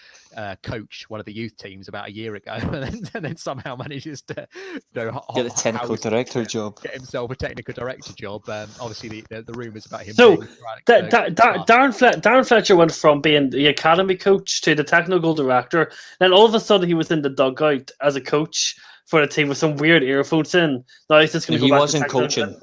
coach one of the youth teams about a year ago, and then somehow manages to get a technical director job. Get himself a technical director job. Obviously, the rumours about him. So Darren Fletcher went from being the academy coach to the technical director. Then all of a sudden, he was in the dugout as a coach for the team with some weird earphones in. Now he's just going to go back.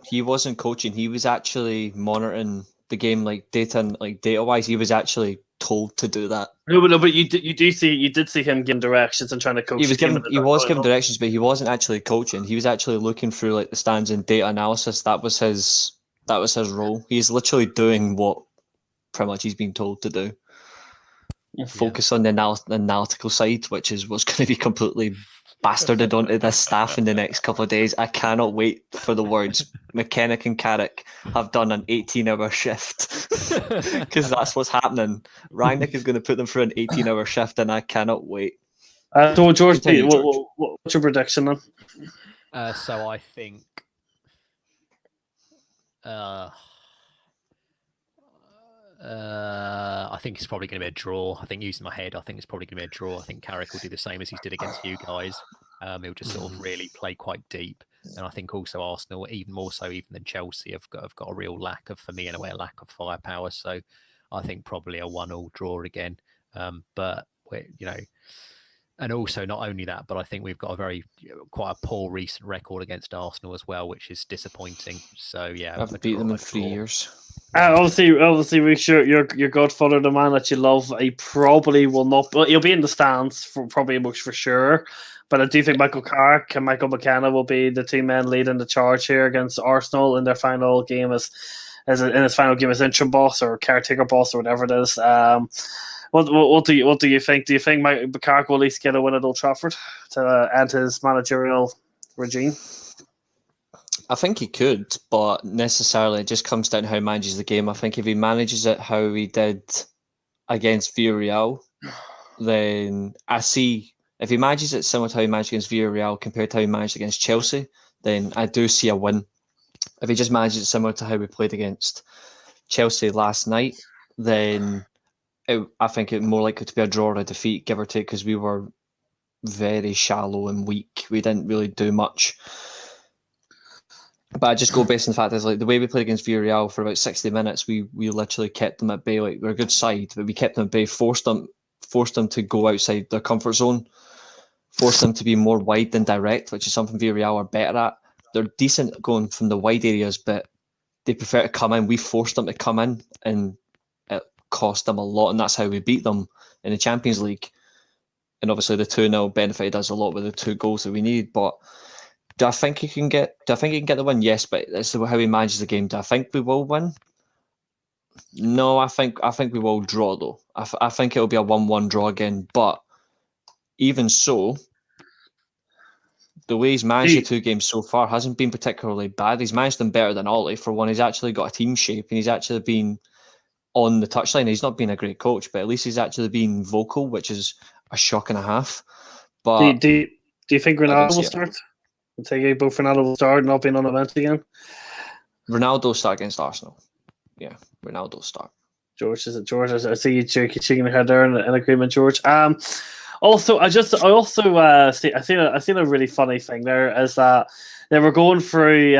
He wasn't coaching. He was actually monitoring the game, data wise. He was actually told to do that. No, but you did see him giving directions and trying to coach. He was giving directions, but he wasn't actually coaching. He was actually looking through the stands and data analysis. That was his role. He's literally doing what pretty much he's been told to do. Yeah. Focus on the analytical side, which is what's going to be completely bastarded onto this staff in the next couple of days. I cannot wait for the words McKennick and Carrick have done an 18-hour shift, because that's what's happening. Rangnick is going to put them through an 18-hour shift, and I cannot wait. So George, what's your prediction then? So I think I think it's probably going to be a draw. I think, using my head, I think it's probably going to be a draw. I think Carrick will do the same as he did against you guys. He'll just sort of really play quite deep. And I think also Arsenal, even more so even than Chelsea, have got a real lack of, for me anyway, a lack of firepower. So I think probably a 1-1 draw again. But and also not only that, but I think we've got quite a poor recent record against Arsenal as well, which is disappointing. So yeah, I've beat them in 3 years. Obviously, we sure your godfather, the man that you love, he probably will not. But he'll be in the stands for sure. But I do think Michael Carrick and Michael McKenna will be the two men leading the charge here against Arsenal in their final game as interim boss or caretaker boss or whatever it is. What do you think? Do you think Michael Carrick will at least get a win at Old Trafford to end his managerial regime? I think he could, but necessarily it just comes down to how he manages the game. I think if he manages it how he did against Villarreal, then if he manages it similar to how he managed against Villarreal compared to how he managed against Chelsea, then I do see a win. If he just manages it similar to how we played against Chelsea last night, then I think it's more likely to be a draw or a defeat, give or take, because we were very shallow and weak. We didn't really do much. But I just go based on the fact that the way we played against Villarreal for about 60 minutes, we literally kept them at bay. We're a good side, but we kept them at bay, forced them to go outside their comfort zone, forced them to be more wide than direct, which is something Villarreal are better at. They're decent going from the wide areas, but they prefer to come in. We forced them to come in, and it cost them a lot, and that's how we beat them in the Champions League. And obviously the 2-0 benefited us a lot with the 2 goals that we needed. But do I think he can get the win? Yes, but that's how he manages the game. Do I think we will win? No, I think we will draw though. I think it'll be a 1-1 draw again. But even so, the way he's managed the 2 games so far hasn't been particularly bad. He's managed them better than Ollie. For one, he's actually got a team shape, and he's actually been on the touchline. He's not been a great coach, but at least he's actually been vocal, which is a shock and a half. But do you think Ronaldo will start? I take it both Ronaldo will start, not being on the bench again. Ronaldo start against Arsenal. Yeah, Ronaldo start. George, is it George? I see you shaking your head there in agreement, George. Also, I seen a really funny thing there is that they were going through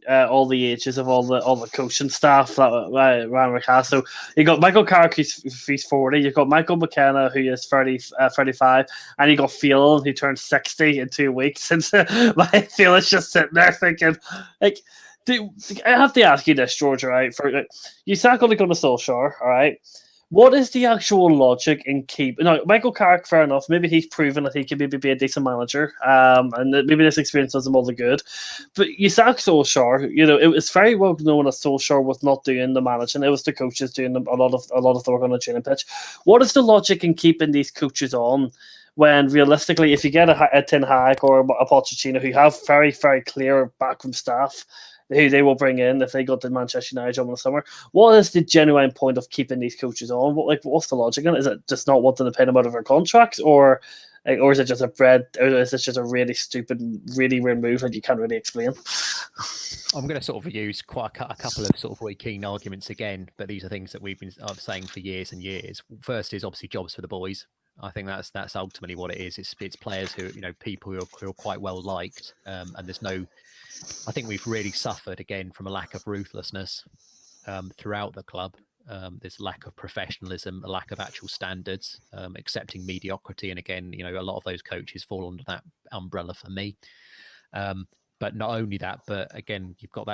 all the ages of all the coaching staff that Rangnick has. So you got Michael Carrick, who's 40. You've got Michael McKenna, who is 35, and you got Phelan, who turned 60 in 2 weeks. And Phelan's just sitting there thinking, like, I have to ask you this, George. All right, you sack on the gun of Solskjaer. All right. What is the actual logic in keep? No, Michael Carrick, fair enough. Maybe he's proven that he can maybe be a decent manager, and that maybe this experience does him all the good. But you sack Solskjaer. It was very well known that Solskjaer was not doing the managing; it was the coaches doing a lot of the work on the training pitch. What is the logic in keeping these coaches on? When realistically, if you get a Ten Hag or a Pochettino who have very, very clear backroom staff who they will bring in if they got the Manchester United job in the summer, what is the genuine point of keeping these coaches on? What's the logic in it? Is it just not wanting to pay them out of their contracts, or is it just a really stupid, really weird move that you can't really explain? I'm going to sort of use quite a couple of sort of really keen arguments again, but these are things that we've been saying for years and years. First is obviously jobs for the boys. I think that's ultimately what it is. It's players who, people who are quite well liked, and there's no. I think we've really suffered again from a lack of ruthlessness throughout the club. There's lack of professionalism, a lack of actual standards, accepting mediocrity, and again, a lot of those coaches fall under that umbrella for me. But not only that, but again, you've got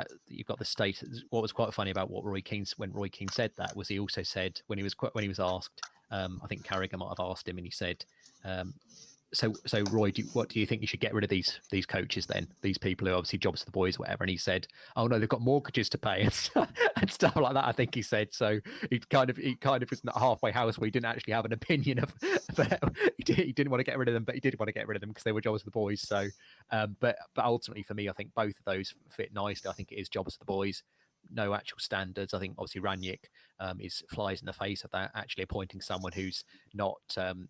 the state. What was quite funny about when Roy Keane said that was he also said when he was asked. I think Carragher might have asked him, and he said, "So Roy, what do you think you should get rid of these coaches then? These people who are obviously jobs for the boys, whatever." And he said, "Oh no, they've got mortgages to pay and stuff like that." I think he said so. He kind of was in that halfway house where he didn't actually have an opinion of. He didn't want to get rid of them, but he did want to get rid of them because they were jobs for the boys. So, but ultimately for me, I think both of those fit nicely. I think it is jobs for the boys. No actual standards. I think obviously Rangnick flies in the face of that. Actually appointing someone who's not, who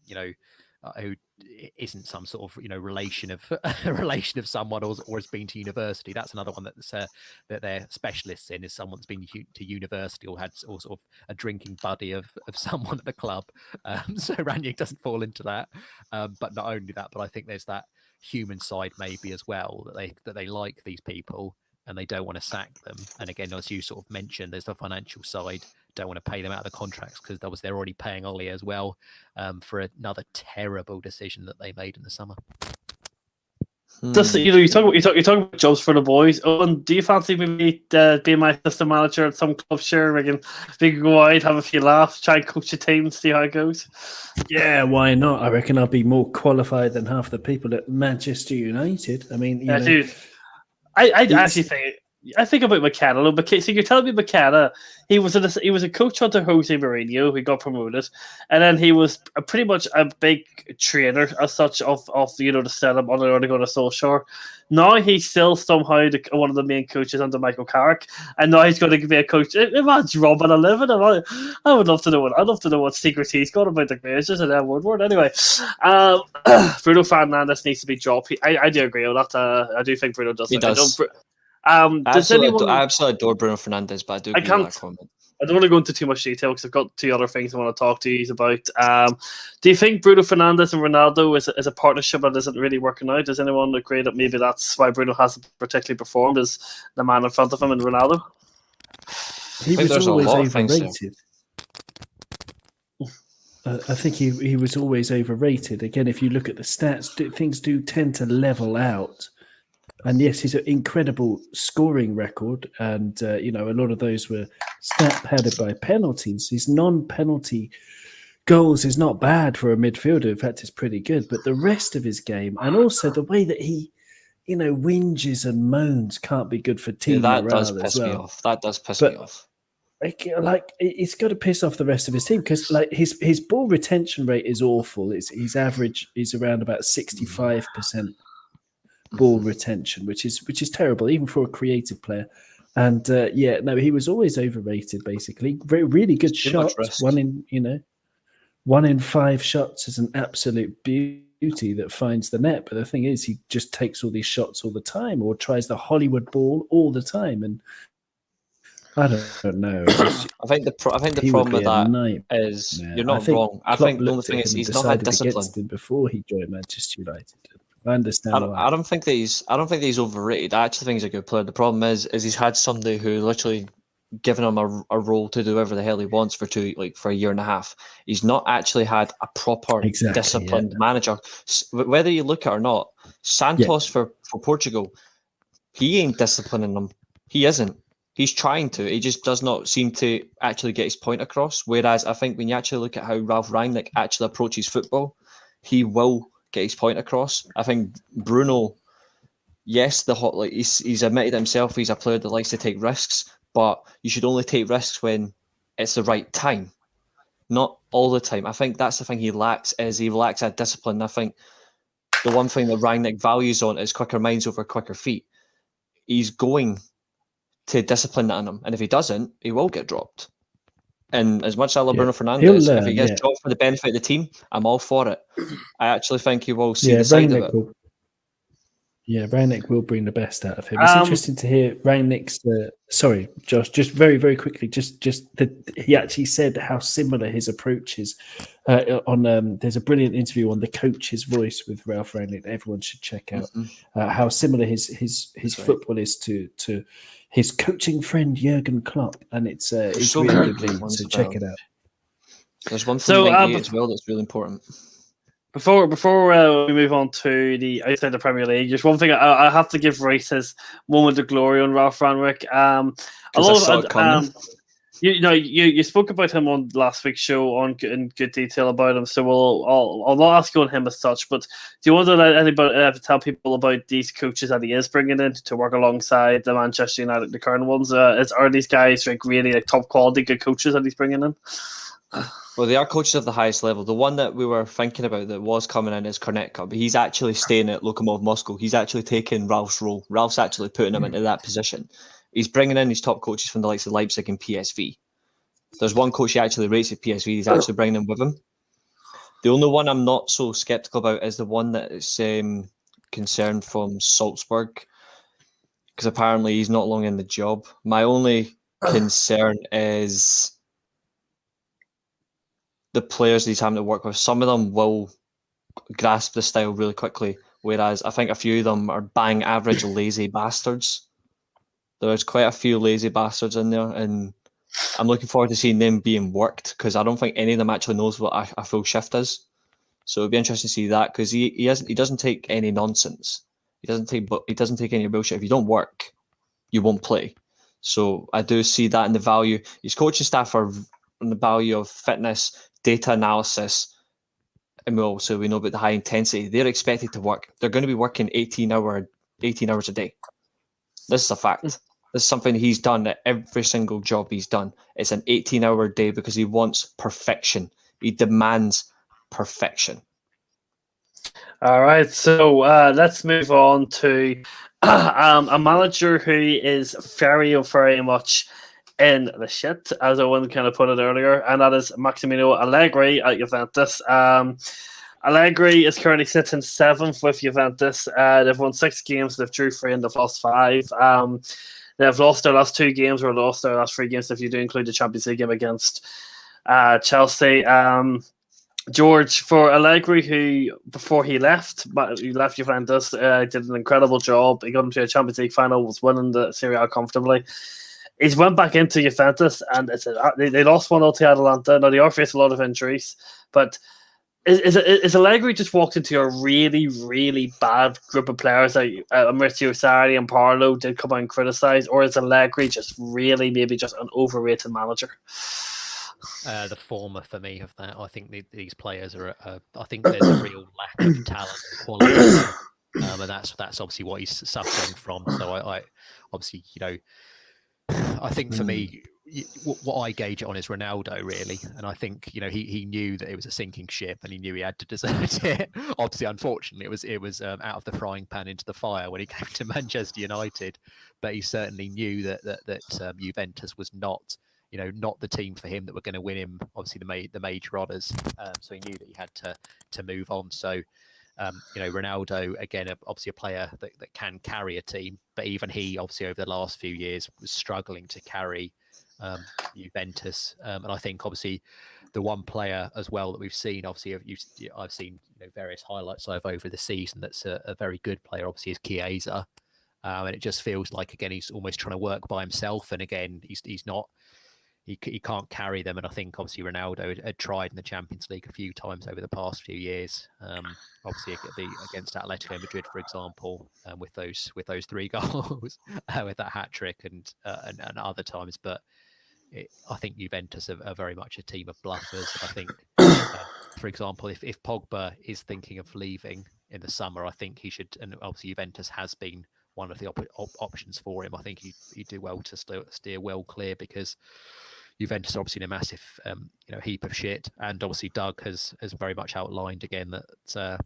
isn't some sort of relation of someone or has been to university. That's another one that they're specialists in, is someone that's been to university or sort of a drinking buddy of someone at the club. So Rangnick doesn't fall into that. But not only that, but I think there's that human side maybe as well, that they like these people and they don't want to sack them. And again, as you sort of mentioned, there's the financial side. Don't want to pay them out of the contracts because they're already paying Ollie as well for another terrible decision that they made in the summer. Just you talk about jobs for the boys. Owen, do you fancy maybe being my assistant manager at some club? Sure, we can go out, have a few laughs, try and coach a team, see how it goes. Yeah, why not? I reckon I'll be more qualified than half the people at Manchester United. I mean, dude. I actually think about McKenna. So you're telling me McKenna, he was a coach under Jose Mourinho who got promoted, and then he was pretty much a big trainer as such of the setup on the go to Solskjaer. Now he's still somehow one of the main coaches under Michael Carrick, and now he's going to be a coach. Imagine robbing a living. I would love to know what secrets he's got about the Glazers and then Woodward. Anyway, Bruno Fernandes needs to be dropped. I do agree on that. I do think Bruno does. He does. I absolutely adore Bruno Fernandes, but I do agree with that comment. I don't want to go into too much detail because I've got two other things I want to talk to you about. Do you think Bruno Fernandes and Ronaldo is a partnership that isn't really working out? Does anyone agree that maybe that's why Bruno hasn't particularly performed as the man in front of him and Ronaldo? He was always overrated. I think he was always overrated. Again, if you look at the stats, things do tend to level out. And yes, he's an incredible scoring record, and a lot of those were stat padded by penalties. His non-penalty goals is not bad for a midfielder. In fact, it's pretty good. But the rest of his game, and also the way that he, whinges and moans, can't be good for team morale as well. That does piss me off. That does piss me off. It's got to piss off the rest of his team because his ball retention rate is awful. His average is around about 65%. Ball retention, which is terrible, even for a creative player. And he was always overrated. Basically, really good shots. One in 5 shots is an absolute beauty. beauty that finds the net. But the thing is, he just takes all these shots all the time, or tries the Hollywood ball all the time. And I don't know. I think the problem with that is you're not wrong. I think the only thing is he's not had discipline. Him before he joined Manchester United. I understand why. I don't think that he's overrated. I actually think he's a good player. The problem is he's had somebody who literally given him a role to do whatever the hell he wants for a year and a half. He's not actually had a proper disciplined manager. Whether you look at it or not, Santos for Portugal, he ain't disciplining them. He isn't. He's trying to. He just does not seem to actually get his point across. Whereas I think when you actually look at how Ralf Rangnick actually approaches football, he will get his point across. I think Bruno, yes, he's admitted himself he's a player that likes to take risks, but you should only take risks when it's the right time, not all the time. I think that's the thing he lacks that discipline. I think the one thing that Rangnick values on is quicker minds over quicker feet. He's going to discipline that in him, and if he doesn't, he will get dropped. And as much as I love Bruno Fernandes, if he gets dropped for the benefit of the team, I'm all for it. I actually think he will see the side of it. Rangnick will bring the best out of him. It's interesting to hear Rangnick's. Sorry, Josh. Just very, very quickly. He actually said how similar his approach is. There's a brilliant interview on the Coach's Voice with Ralf Rangnick. Everyone should check out how similar his football is to his coaching friend Jurgen Klopp, and it's really good. So check it out. There's one thing as well that's really important. Before we move on to the outside the Premier League, just one thing I have to give Rice his moment of glory on Ralf Rangnick. You spoke about him on last week's show in good detail about him, so I'll not ask you on him as such. But do you want to let anybody tell people about these coaches that he is bringing in to work alongside the Manchester United, the current ones? Are these guys really top quality good coaches that he's bringing in? Well, they are coaches of the highest level. The one that we were thinking about that was coming in is Kornetka, but he's actually staying at Lokomotiv Moscow. He's actually taking Ralph's role. Ralph's actually putting him into that position. He's bringing in his top coaches from the likes of Leipzig and PSV. There's one coach he actually rates at PSV. He's actually bringing them with him. The only one I'm not so sceptical about is the one that is concerned from Salzburg, because apparently he's not long in the job. My only concern is the players he's having to work with. Some of them will grasp the style really quickly, whereas I think a few of them are bang average lazy bastards. There's quite a few lazy bastards in there, and I'm looking forward to seeing them being worked, because I don't think any of them actually knows what a full shift is. So it'll be interesting to see that, because he doesn't take any nonsense. He doesn't take any bullshit. If you don't work, you won't play. So I do see that in the value. His coaching staff are on the value of fitness, data analysis, and we know about the high intensity. They're expected to work. They're going to be working 18 hours a day. This is a fact. This is something he's done at every single job he's done. It's an 18-hour day because he wants perfection. He demands perfection. All right, so let's move on to a manager who is very, very much in the shit, as Owen kind of put it earlier, and that is Massimiliano Allegri at Juventus. Allegri is currently sitting 7th with Juventus. They've won 6 games, they've drew 3 and they've lost 5. They've lost their last 2 games, or lost their last 3 games if you do include the Champions League game against Chelsea. George, for Allegri, who before he left Juventus, did an incredible job. He got them to a Champions League final, was winning the Serie A comfortably. He's went back into Juventus, and they lost 1-0 to Atalanta. Now, they are facing a lot of injuries, but is Allegri just walked into a really, really bad group of players like Maurizio Sarri and Parlo did come out and criticise, or is Allegri just really maybe just an overrated manager? The former for me of that. I think these players are. I think there's a real lack of talent and quality, and that's obviously what he's suffering from. So I obviously, I think for me, what I gauge it on is Ronaldo really, and I think he knew that it was a sinking ship, and he knew he had to desert it. Obviously, unfortunately, it was out of the frying pan into the fire when he came to Manchester United, but he certainly knew that Juventus was not the team for him that were going to win him, obviously, the major honours. So he knew that he had to move on. So Ronaldo, again, obviously a player that can carry a team, but even he, obviously, over the last few years was struggling to carry Juventus. And I think, obviously, the one player as well that we've seen, obviously, I've seen various highlights over the season that's a very good player, obviously, is Chiesa. And it just feels like, again, he's almost trying to work by himself. And again, he's not. He can't carry them, and I think obviously Ronaldo had tried in the Champions League a few times over the past few years. Obviously against Atletico Madrid, for example, with those 3 goals, with that hat trick, and other times. But I think Juventus are very much a team of bluffers. And I think, for example, if Pogba is thinking of leaving in the summer, I think he should. And obviously Juventus has been one of the options for him. I think he'd do well to steer well clear, because Juventus are obviously in a massive heap of shit, and obviously Doug has very much outlined again that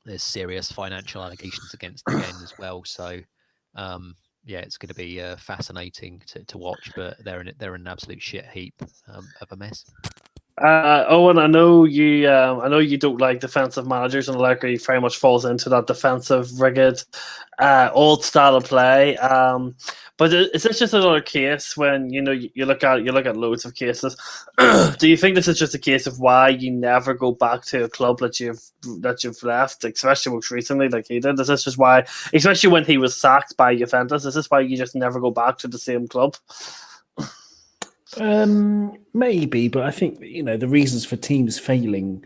there's serious financial allegations against them again as well. So it's going to be fascinating to watch, but they're in an absolute shit heap of a mess. Owen, I know you don't like defensive managers, and Allegri very much falls into that defensive, rigid, old style of play. But is this just another case when you look at loads of cases? Do you think this is just a case of why you never go back to a club that you've left, especially most recently, like he did? Is this just why, especially when he was sacked by Juventus? Is this why you just never go back to the same club? Maybe, but I think the reasons for teams failing.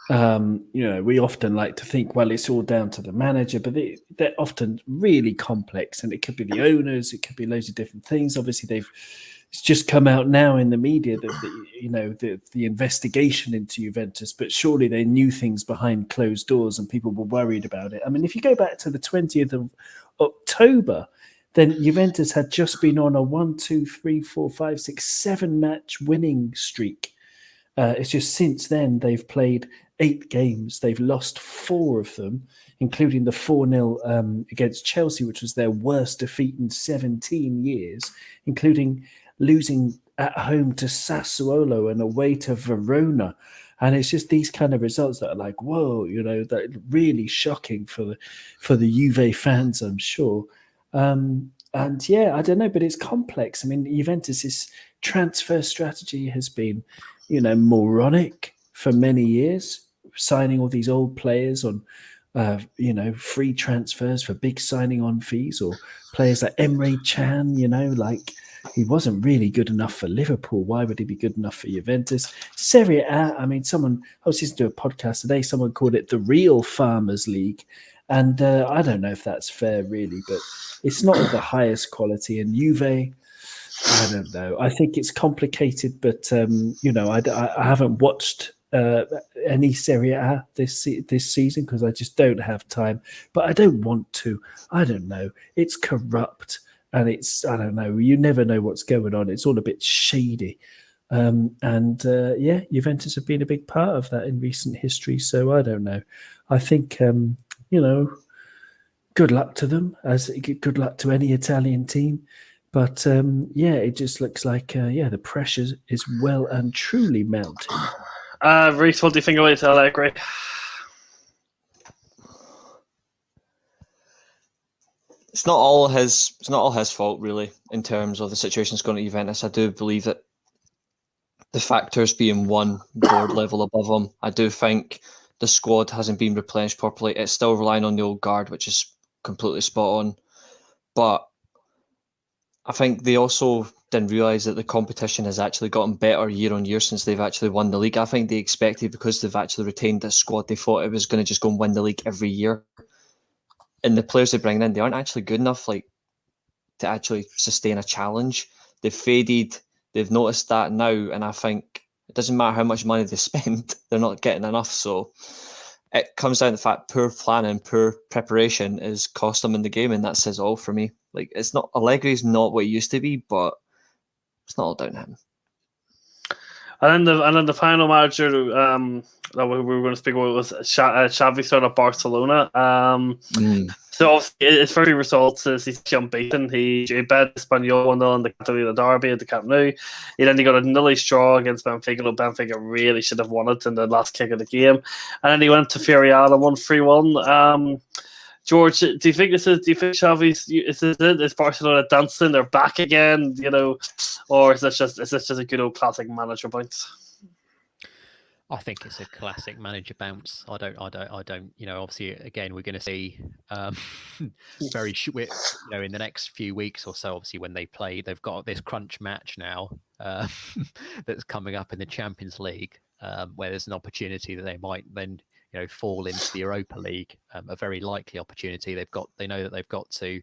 We often like to think, well, it's all down to the manager, but they're often really complex, and it could be the owners, it could be loads of different things. Obviously, it's just come out now in the media that the investigation into Juventus, but surely they knew things behind closed doors, and people were worried about it. I mean, if you go back to the 20th of October. Then Juventus had just been on a 7-match winning streak. It's just since then they've played 8 games. They've lost 4 of them, including the 4-0 against Chelsea, which was their worst defeat in 17 years, including losing at home to Sassuolo and away to Verona. And it's just these kind of results that are like, whoa, that really shocking for the Juve fans, I'm sure. I don't know, but it's complex. I mean, Juventus's transfer strategy has been, moronic for many years, signing all these old players on, free transfers for big signing on fees, or players like Emre Can, like he wasn't really good enough for Liverpool. Why would he be good enough for Juventus? Serie A, I mean, I was listening to a podcast today, someone called it the real Farmers League. And I don't know if that's fair, really, but it's not of the highest quality. And Juve, I don't know. I think it's complicated, but I haven't watched any Serie A this season because I just don't have time. But I don't want to. I don't know. It's corrupt, and I don't know. You never know what's going on. It's all a bit shady. Juventus have been a big part of that in recent history. So I don't know. I think. Good luck to them, as good luck to any Italian team. But it just looks like the pressure is well and truly mounting. Reece, what do you think about Allegri? It's not all his fault, really, in terms of the situations going to Juventus. I do believe that the factors being one board level above him. I do think the squad hasn't been replenished properly. It's still relying on the old guard, which is completely spot on. But I think they also didn't realise that the competition has actually gotten better year on year since they've actually won the league. I think they expected, because they've actually retained this squad, they thought it was going to just go and win the league every year. And the players they bring in, they aren't actually good enough to actually sustain a challenge. They've faded. They've noticed that now, and I think it doesn't matter how much money they spend, they're not getting enough. So it comes down to the fact poor planning, poor preparation is cost them in the game, and that says all for me. It's not, Allegri's not what he used to be, but it's not all down to him. And then the final manager that we were going to speak about was Xavi started at Barcelona. So obviously his first 3 results is he's unbeaten. He bet Espanyol 1-0 in the Catalina derby at the Camp Nou. He got a nilly draw against Benfica. Benfica really should have won it in the last kick of the game. And then he went to Villarreal and won 3-1. George, do you think Xavi's is Barcelona dancing? They're back again, or is this just a good old classic manager bounce? I think it's a classic manager bounce. I don't. Obviously, again, we're going to see very in the next few weeks or so. Obviously, when they play, they've got this crunch match now that's coming up in the Champions League, where there's an opportunity that they might then fall into the Europa League. A very likely opportunity. They know that they've got to.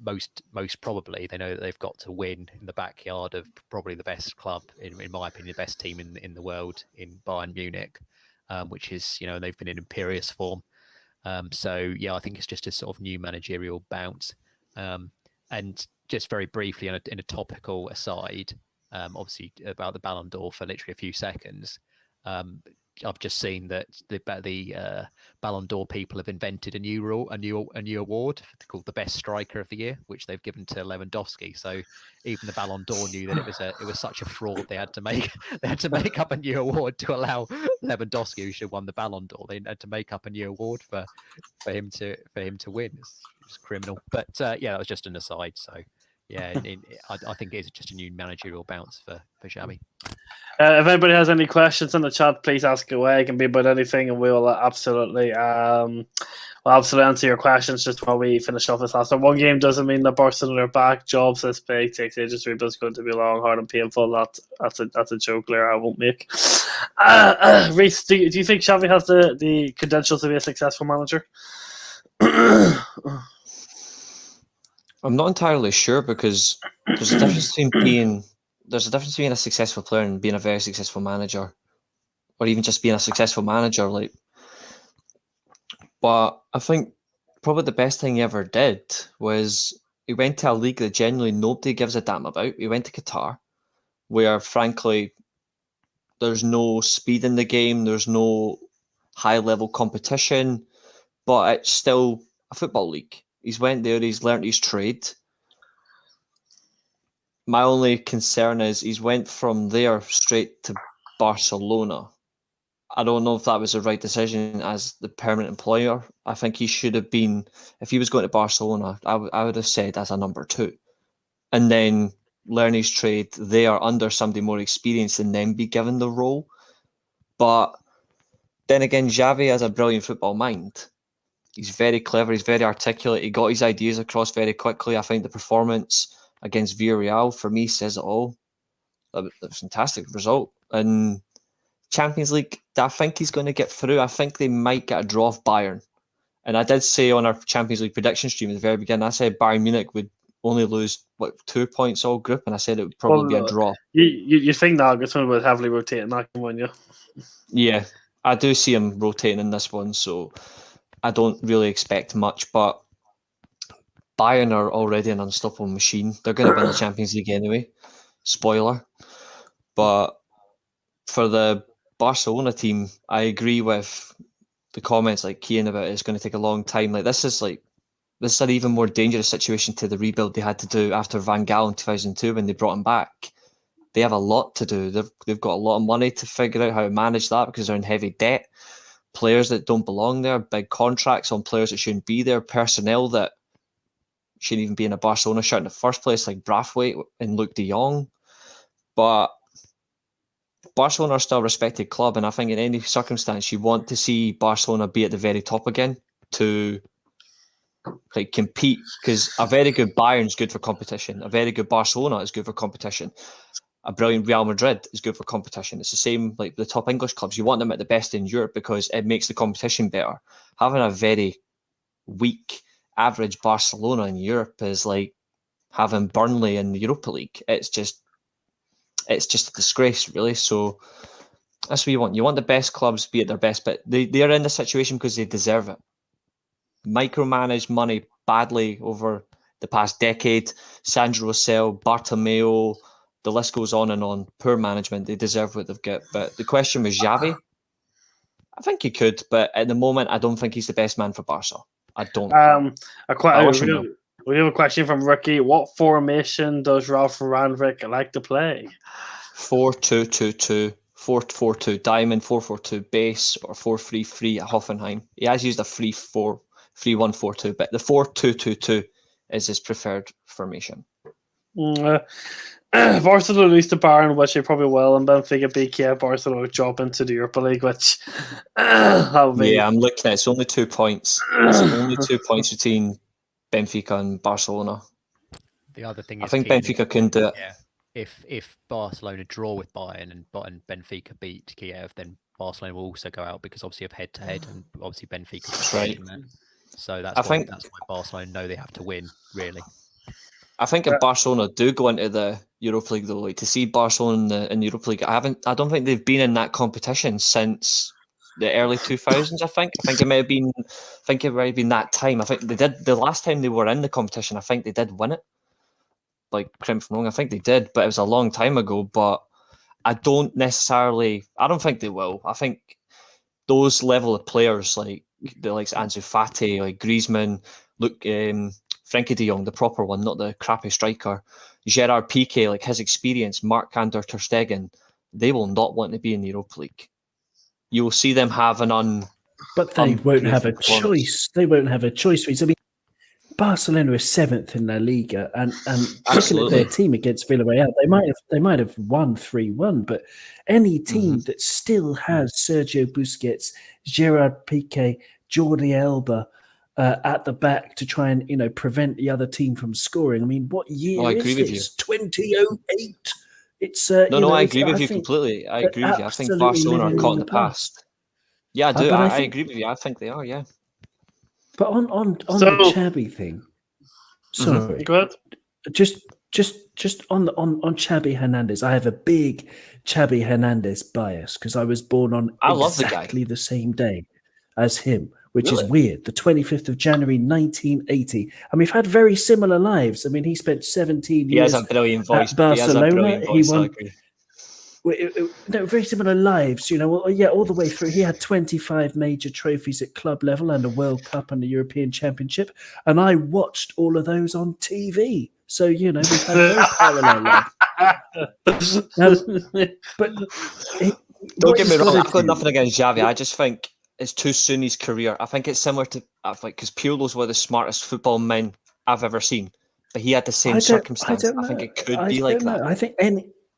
Most probably, they know that they've got to win in the backyard of probably the best club, in my opinion, the best team in the world, in Bayern Munich, which is, they've been in imperious form. So, yeah, I think it's just a sort of new managerial bounce. And just very briefly, in a topical aside, obviously about the Ballon d'Or for literally a few seconds, I've just seen that the Ballon d'Or people have invented a new award called the Best Striker of the Year, which they've given to Lewandowski. So even the Ballon d'Or knew that it was such a fraud they had to make up a new award to allow Lewandowski, who should have won the Ballon d'Or. They had to make up a new award for him to win. It's criminal. But yeah, that was just an aside. So yeah, I think it's just a new managerial bounce for Xavi. If anybody has any questions in the chat, please ask away. It can be about anything, and we will absolutely answer your questions just while we finish off this last one. One game doesn't mean that Barcelona are back. Jobs this big, takes ages to rebuild. It's going to be long, hard, and painful. That's a joke, Blair. I won't make. Reece, do you think Xavi has the credentials to be a successful manager? I'm not entirely sure, because there's a difference between being a successful player and being a very successful manager, or even just being a successful manager. But I think probably the best thing he ever did was he went to a league that generally nobody gives a damn about. He went to Qatar, where frankly there's no speed in the game, there's no high level competition, but it's still a football league. He's went there, he's learnt his trade. My only concern is he's went from there straight to Barcelona. I don't know if that was the right decision as the permanent employer. I think he should have been, if he was going to Barcelona, I would have said as a number 2. And then learn his trade there under somebody more experienced and then be given the role. But then again, Xavi has a brilliant football mind. He's very clever, he's very articulate, he got his ideas across very quickly. I think the performance against Villarreal, for me, says it all. A fantastic result. And Champions League, I think he's going to get through. I think they might get a draw off Bayern. And I did say on our Champions League prediction stream at the very beginning, I said Bayern Munich would only lose 2 points all group, and I said it would probably be a draw. You think Nagelsmann would heavily rotate that game, wouldn't you? Yeah, I do see him rotating in this one, so I don't really expect much, but Bayern are already an unstoppable machine. They're going to win the Champions League anyway. Spoiler. But for the Barcelona team, I agree with the comments like Kian about it's going to take a long time. This is an even more dangerous situation to the rebuild they had to do after Van Gaal in 2002 when they brought him back. They have a lot to do. They've got a lot of money to figure out how to manage that because they're in heavy debt. Players that don't belong there, big contracts on players that shouldn't be there, personnel that shouldn't even be in a Barcelona shirt in the first place, like Braithwaite and Luke de Jong. But Barcelona are still a respected club, and I think in any circumstance you want to see Barcelona be at the very top again to compete, because a very good Bayern is good for competition, a very good Barcelona is good for competition, a brilliant Real Madrid is good for competition. It's the same like the top English clubs. You want them at the best in Europe because it makes the competition better. Having a very weak average Barcelona in Europe is like having Burnley in the Europa League. It's just a disgrace, really. So that's what you want. You want the best clubs be at their best, but they are in this situation because they deserve it. Micromanaged money badly over the past decade. Sandro Rosell, Bartomeu, the list goes on and on. Poor management. They deserve what they've got. But the question was Xavi. I think he could, but at the moment, I don't think he's the best man for Barca. I don't. We have a question from Ricky. What formation does Ralf Rangnick like to play? 4-2-2-2, 4-4-2 diamond, 4-4-2 base, or 4-3-3 at Hoffenheim. He has used a 3-1-4-2, but the 4-2-2-2 is his preferred formation. Barcelona lose to Bayern, which they probably will, and Benfica beat Barcelona drop into the Europa League, which Yeah, I'm looking at it. It's only 2 points. It's only 2 points between Benfica and Barcelona. The other thing I think Benfica can do it. Yeah. If Barcelona draw with Bayern and Benfica beat Kiev, then Barcelona will also go out because obviously of head-to-head, and obviously Benfica. Right. So that's why Barcelona know they have to win, really. I think if Barcelona do go into the Europa League, though, like to see Barcelona in the Europa League, I don't think they've been in that competition since the early 2000s. I think it might have been. I think it might have been that time. I think they did the last time they were in the competition. I think they did win it. Like, correct me if I'm wrong, I think they did, but it was a long time ago. But I don't think they will. I think those level of players, like the likes Ansu Fati, like Griezmann, Frenkie de Jong, the proper one, not the crappy striker, Gerard Piqué, like his experience, Marc-Andre ter Stegen, they will not want to be in the Europa League. You will see them have but they won't have a choice. They won't have a choice. I mean, Barcelona is 7th in La Liga, and looking at their team against Villarreal, they might have won 3-1, but any team that still has Sergio Busquets, Gerard Piqué, Jordi Alba at the back to try and prevent the other team from scoring. I mean, what year is this? 2008. It's I agree with you completely. I agree with you. I think Barcelona are caught in the past. Yeah, I do. I agree with you. I think they are. Yeah. But on the Xavi thing, sorry, go ahead. Just on Xavi Hernandez, I have a big Xavi Hernandez bias because I was born on exactly the same day as him, which is weird. The 25th of January, 1980. And we've had very similar lives. I mean, he spent 17 years. He has a brilliant voice. At Barcelona. He won. Very similar lives, all the way through. He had 25 major trophies at club level and a World Cup and a European Championship. And I watched all of those on TV. So, we've had a very parallel life. But don't get me wrong, I've got nothing against Xavi. I just think it's too soon his career. I think it's similar to, because Pirlo's one of the smartest football men I've ever seen. But he had the same circumstance. I think it could be like that. I think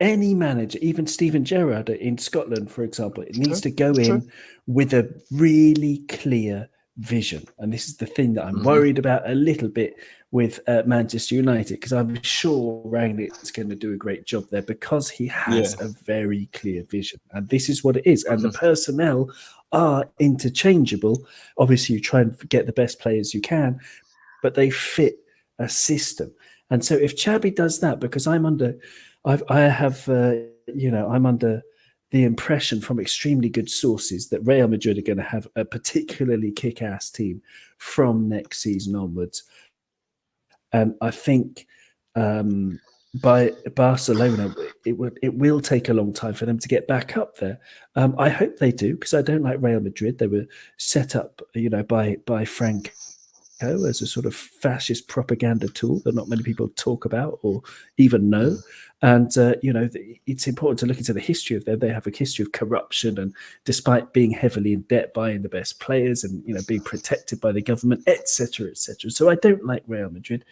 any manager, even Steven Gerrard in Scotland, for example, it needs to go in with a really clear vision. And this is the thing that I'm worried about a little bit with Manchester United, because I'm sure Rangnick's going to do a great job there because he has a very clear vision. And this is what it is. And the personnel are interchangeable. Obviously, you try and get the best players you can, but they fit a system. And so if Xavi does that, because I'm under the impression from extremely good sources that Real Madrid are going to have a particularly kick-ass team from next season onwards. And I think by Barcelona, it will take a long time for them to get back up there. I hope they do, because I don't like Real Madrid. They were set up, by Franco as a sort of fascist propaganda tool that not many people talk about or even know. And, it's important to look into the history of them. They have a history of corruption, and despite being heavily in debt, buying the best players and, being protected by the government, etc., etc. So I don't like Real Madrid.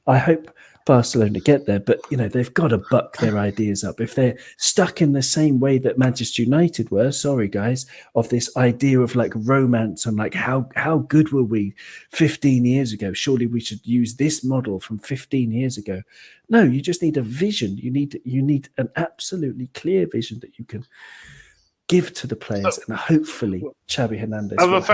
I hope Barcelona get there, but, they've got to buck their ideas up. If they're stuck in the same way that Manchester United were, sorry guys, of this idea of like romance and like how good were we 15 years ago? Surely we should use this model from 15 years ago. No, you just need a vision. You need an absolutely clear vision that you can give to the players, and hopefully Xavi Hernandez. I have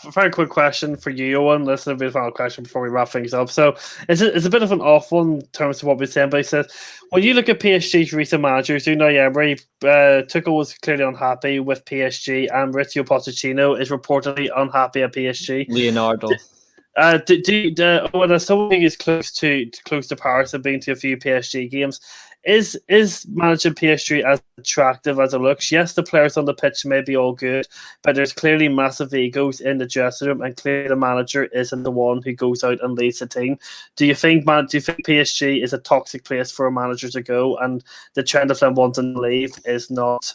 a very quick question for you, Owen. This is a bit of a final question before we wrap things up. So it's a bit of an off one in terms of what we're saying, but he says, when you look at PSG's recent managers, Emery, Tuchel was clearly unhappy with PSG, and Mauricio Pochettino is reportedly unhappy at PSG. Leonardo. When someone who is close to Paris and been to a few PSG games, is managing PSG as attractive as it looks? Yes, the players on the pitch may be all good, but there's clearly massive egos in the dressing room, and clearly the manager isn't the one who goes out and leads the team. Do you think PSG is a toxic place for a manager to go, and the trend of them wanting to leave is not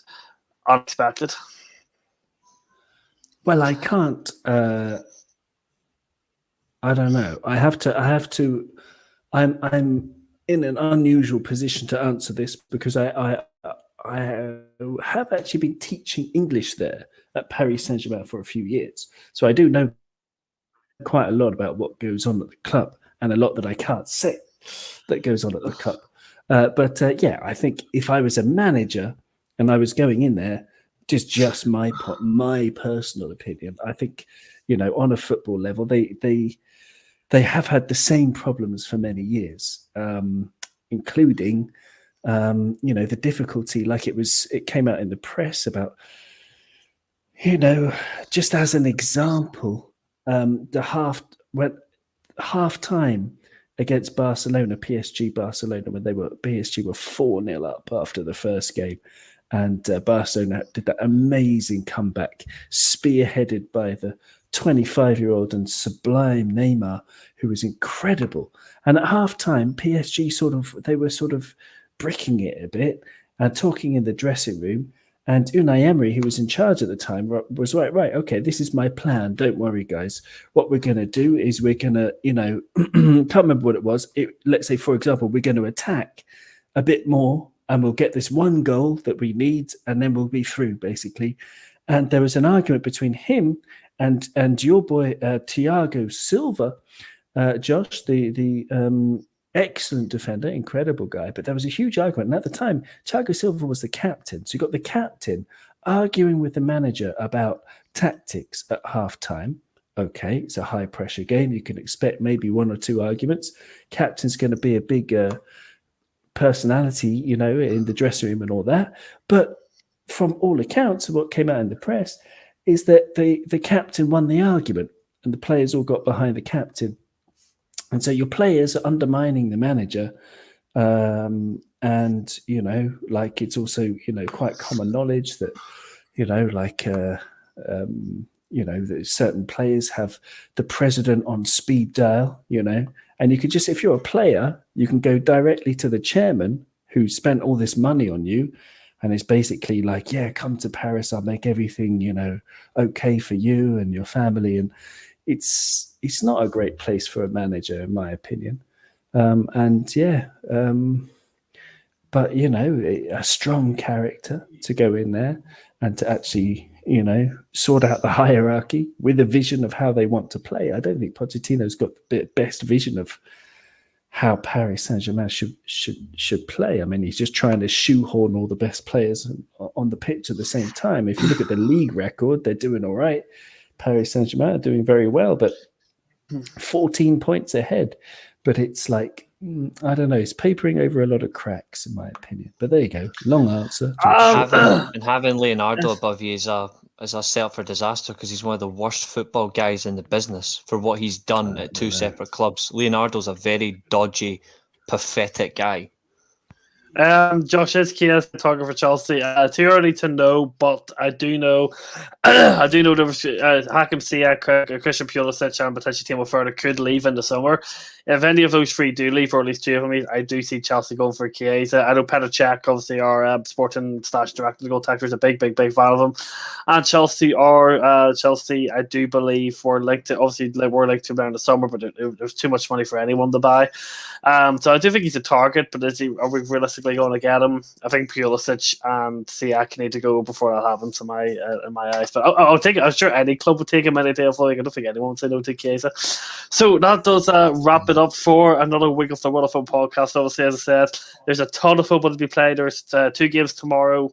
unexpected? Well, I can't. I don't know. I have to. I'm in an unusual position to answer this because I have actually been teaching English there at Paris Saint-Germain for a few years, so I do know quite a lot about what goes on at the club, and a lot that I can't say that goes on at the club. But yeah, I think if I was a manager and I was going in there, just my personal opinion, I think, on a football level, they have had the same problems for many years, including, the difficulty. Like it came out in the press about, just as an example, the half time against Barcelona, PSG Barcelona, when PSG were 4-0 up after the first game. And Barcelona did that amazing comeback, spearheaded by the 25-year-old and sublime Neymar, who was incredible. And at halftime, PSG were sort of bricking it a bit and talking in the dressing room. And Unai Emery, who was in charge at the time, was right, okay, this is my plan. Don't worry, guys. What we're going to do is we're going to, can't remember what it was. Let's say, for example, we're going to attack a bit more and we'll get this one goal that we need and then we'll be through, basically. And there was an argument between him and your boy, Thiago Silva, Josh, the excellent defender, incredible guy. But there was a huge argument. And at the time, Thiago Silva was the captain. So you got the captain arguing with the manager about tactics at halftime. Okay, it's a high-pressure game. You can expect maybe one or two arguments. Captain's going to be a big personality, in the dressing room and all that. But from all accounts of what came out in the press is that the captain won the argument and the players all got behind the captain. And so your players are undermining the manager. And, it's also, quite common knowledge that, that certain players have the president on speed dial, and you could just, if you're a player, you can go directly to the chairman who spent all this money on you. And it's basically like, yeah, come to Paris. I'll make everything, okay for you and your family. And it's not a great place for a manager, in my opinion. But, a strong character to go in there and to actually, sort out the hierarchy with a vision of how they want to play. I don't think Pochettino's got the best vision of how Paris Saint-Germain should play. I mean, he's just trying to shoehorn all the best players on the pitch at the same time. If you look at the league record, they're doing all right. Paris Saint-Germain are doing very well, but 14 points ahead. But it's like, I don't know, it's papering over a lot of cracks, in my opinion. But there you go. Long answer. Having Leonardo above you is a setup for disaster because he's one of the worst football guys in the business for what he's done at two separate clubs. Leonardo's a very dodgy, pathetic guy. Josh is key as photographer for Chelsea. Too early to know, but I do know. I do know there was Hakim Ziyech, Christian Pulisic, and potentially Timo Werner could leave in the summer. If any of those three do leave, or at least two of them, I do see Chelsea going for Chiesa. I know Petr Cech, obviously our sporting / director, goal tactor, is a big fan of him. And Chelsea, I do believe we're linked to. Obviously, we're linked to him in the summer, but there's too much money for anyone to buy. So I do think he's a target, but are we realistically going to get him? I think Pulisic and Ziyech need to go before that happens in my eyes. But I'll take it. I'm sure any club would take him any day of the week. I don't think anyone would say no to Chiesa. So that does wrap it up for another week of the World of Football podcast. Obviously, as I said, there's a ton of football to be played. There's 2 games tomorrow.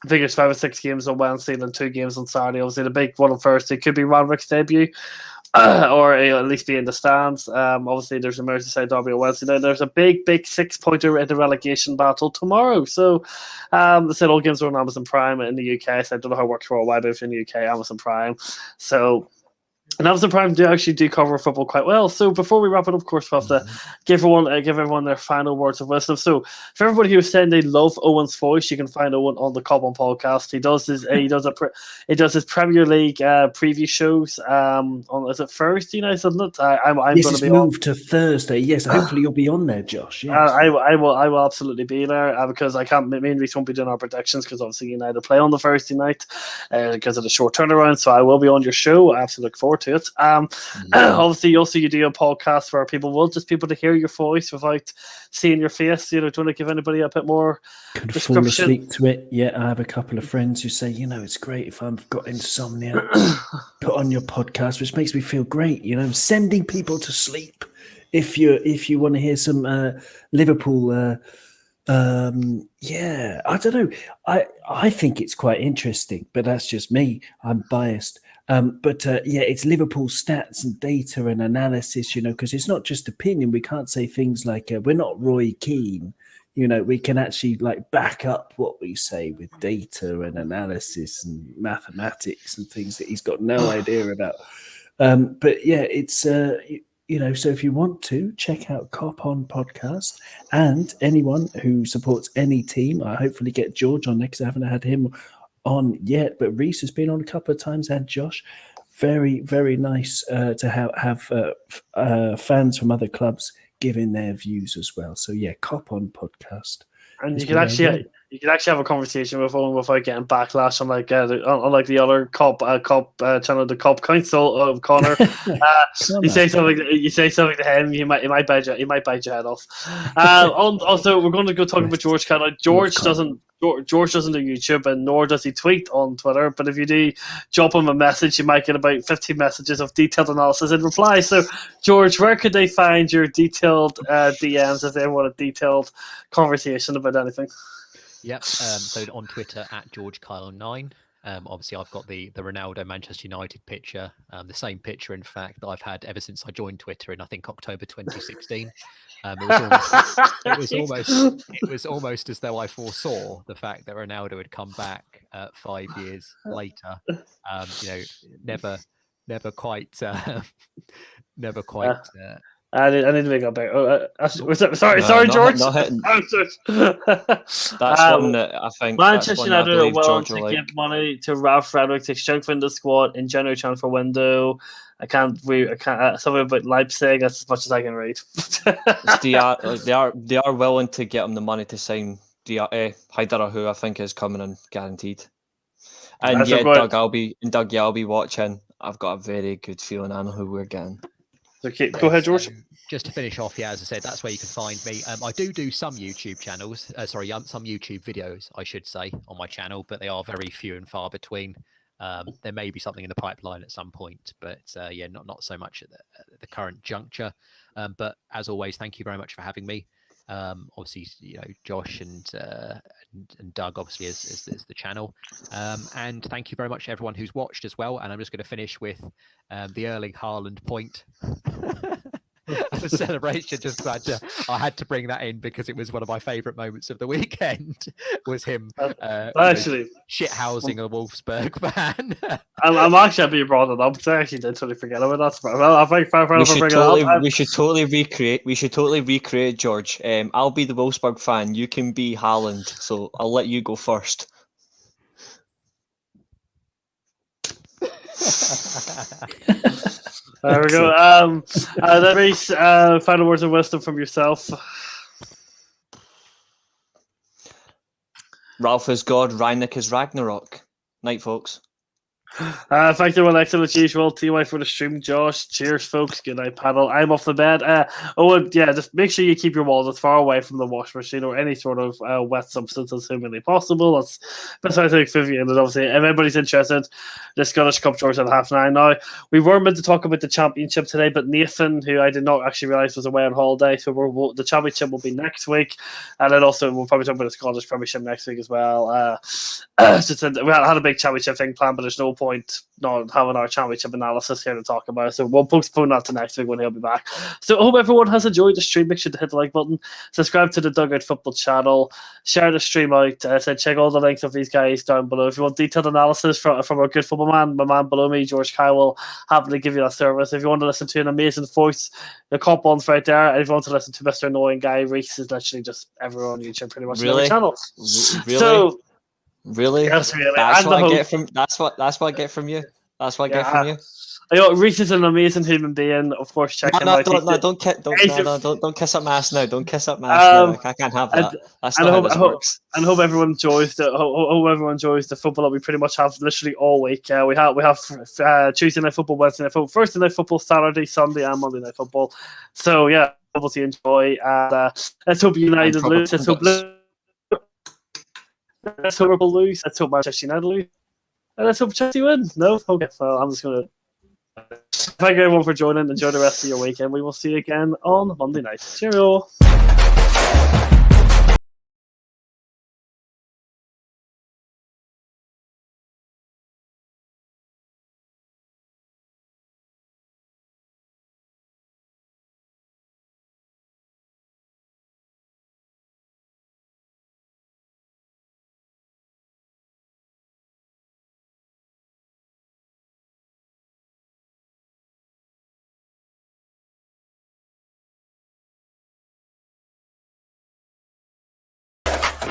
I think there's 5 or 6 games on Wednesday and 2 games on Saturday. Obviously, the big one on Thursday could be Rangnick's debut. Or at least be in the stands. Obviously, there's a Merseyside derby on Wednesday. Now, there's a big 6-pointer in the relegation battle tomorrow. So, I said all games are on Amazon Prime in the UK. So I don't know how it works worldwide, but if in the UK, Amazon Prime. So, And Amazon Prime actually do cover football quite well. So before we wrap it up, of course, we have to give everyone their final words of wisdom. So for everybody who's saying they love Owen's voice, you can find Owen on the Cop On podcast. He does his Premier League preview shows on, is it Thursday night, isn't it? I'm Yes, going it's to be moved to Thursday. Yes, hopefully you'll be on there, Josh. Yes. I will absolutely be there because I can't. Me and Reece won't be doing our predictions because obviously United play on the Thursday night because of the short turnaround. So I will be on your show. I absolutely look forward to it. Obviously, also you do a podcast where people to hear your voice without seeing your face. Do you want to give anybody a bit more Could description? fall asleep to it. Yeah, I have a couple of friends who say, it's great if I've got insomnia. Put on your podcast, which makes me feel great. Sending people to sleep. If you want to hear some Liverpool, I don't know. I think it's quite interesting, but that's just me. I'm biased. It's Liverpool stats and data and analysis, because it's not just opinion. We can't say things like we're not Roy Keane. We can actually back up what we say with data and analysis and mathematics and things that he's got no idea about. It's so if you want to check out Cop On podcast, and anyone who supports any team, I hopefully get George on next. I haven't had him on yet, but Reece has been on a couple of times, and Josh. Very, very nice to have fans from other clubs giving their views as well. So Cop On podcast. And you can actually have a conversation with Owen without getting backlash on unlike the other cop channel, the Cop Council of Connor. You say something to him, he might bite your head off. Also, we're going to go talk about George Cannon. George doesn't do YouTube, and nor does he tweet on Twitter. But if you do drop him a message, you might get about 15 messages of detailed analysis in reply. So, George, where could they find your detailed DMs if they want a detailed conversation about anything? Yep. So on Twitter at GeorgeKyle9. Obviously, I've got the Ronaldo Manchester United picture, the same picture, in fact, that I've had ever since I joined Twitter in, I think, October 2016. It was almost as though I foresaw the fact that Ronaldo would come back 5 years later. Never quite. I need to make up there. Sorry, George. Not hitting. That's one that I think Manchester United are willing George to give money to Ralf Rangnick to strengthen the squad in January transfer window. I can't something about Leipzig. That's as much as I can read. They are willing to get him the money to sign Haider, who I think is coming in guaranteed. And Doug, I'll be watching. I've got a very good feeling I know who we're getting. Okay, go ahead, George. Just to finish off, as I said, that's where you can find me. I do some YouTube channels. Some YouTube videos, I should say, on my channel, but they are very few and far between. There may be something in the pipeline at some point, but not so much at the current juncture. But as always, thank you very much for having me. Obviously, Josh and Doug obviously is the channel, and thank you very much to everyone who's watched as well. And I'm just going to finish with the Erling Haaland point. The celebration, I had to bring that in because it was one of my favourite moments of the weekend. Was him actually shithousing a Wolfsburg fan. I'm actually happy you brought it up because I actually did totally forget about that. Well, I think we should totally recreate George. I'll be the Wolfsburg fan. You can be Haaland. So I'll let you go first. There we go. Then Reece, final words of wisdom from yourself. Ralph is God, Rangnick is Ragnarok. Night, folks. Thank you, Alexa, as usual. TY for the stream, Josh. Cheers, folks. Good night, panel. I'm off the bed. Just make sure you keep your walls as far away from the wash machine or any sort of wet substance as humanly possible. That's what I think. And obviously, if anybody's interested, the Scottish Cup draws at 9:30 now. We were meant to talk about the championship today, but Nathan, who I did not actually realise was away on holiday, so the championship will be next week, and then also we'll probably talk about the Scottish Premiership next week as well. We had a big championship thing planned, but there's no point not having our championship analysis here to talk about it. So we'll postpone that to next week when he'll be back. So I hope everyone has enjoyed the stream. Make sure to hit the like button, subscribe to the Dugout Football channel, share the stream out. Check all the links of these guys down below. If you want detailed analysis from a good football man, my man below me, George Kyle, will happily give you that service. If you want to listen to an amazing voice, the cop one's right there. And if you want to listen to Mr. Annoying Guy, Reese is literally just everyone on YouTube pretty much. Really? Channels. Really? So, really? Yes, really. That's And what the I get host. from. That's what I get from you. That's what I get from you. Reese is an amazing human being. Of course, check him out. Don't kiss up my ass now. Don't kiss up my ass now. Like, I can't have that. That's not how this works. And hope everyone enjoys the football that we pretty much have literally all week. We have Tuesday night football, Wednesday night football, Thursday night football, Saturday, Sunday, and Monday night football. So yeah, football to enjoy. And let's hope United lose. Let's hope Liverpool lose. Let's hope Manchester United lose. And let's hope Chelsea win. No? Okay, well, I'm just going to thank everyone for joining. Enjoy the rest of your weekend. We will see you again on Monday night. Cheerio.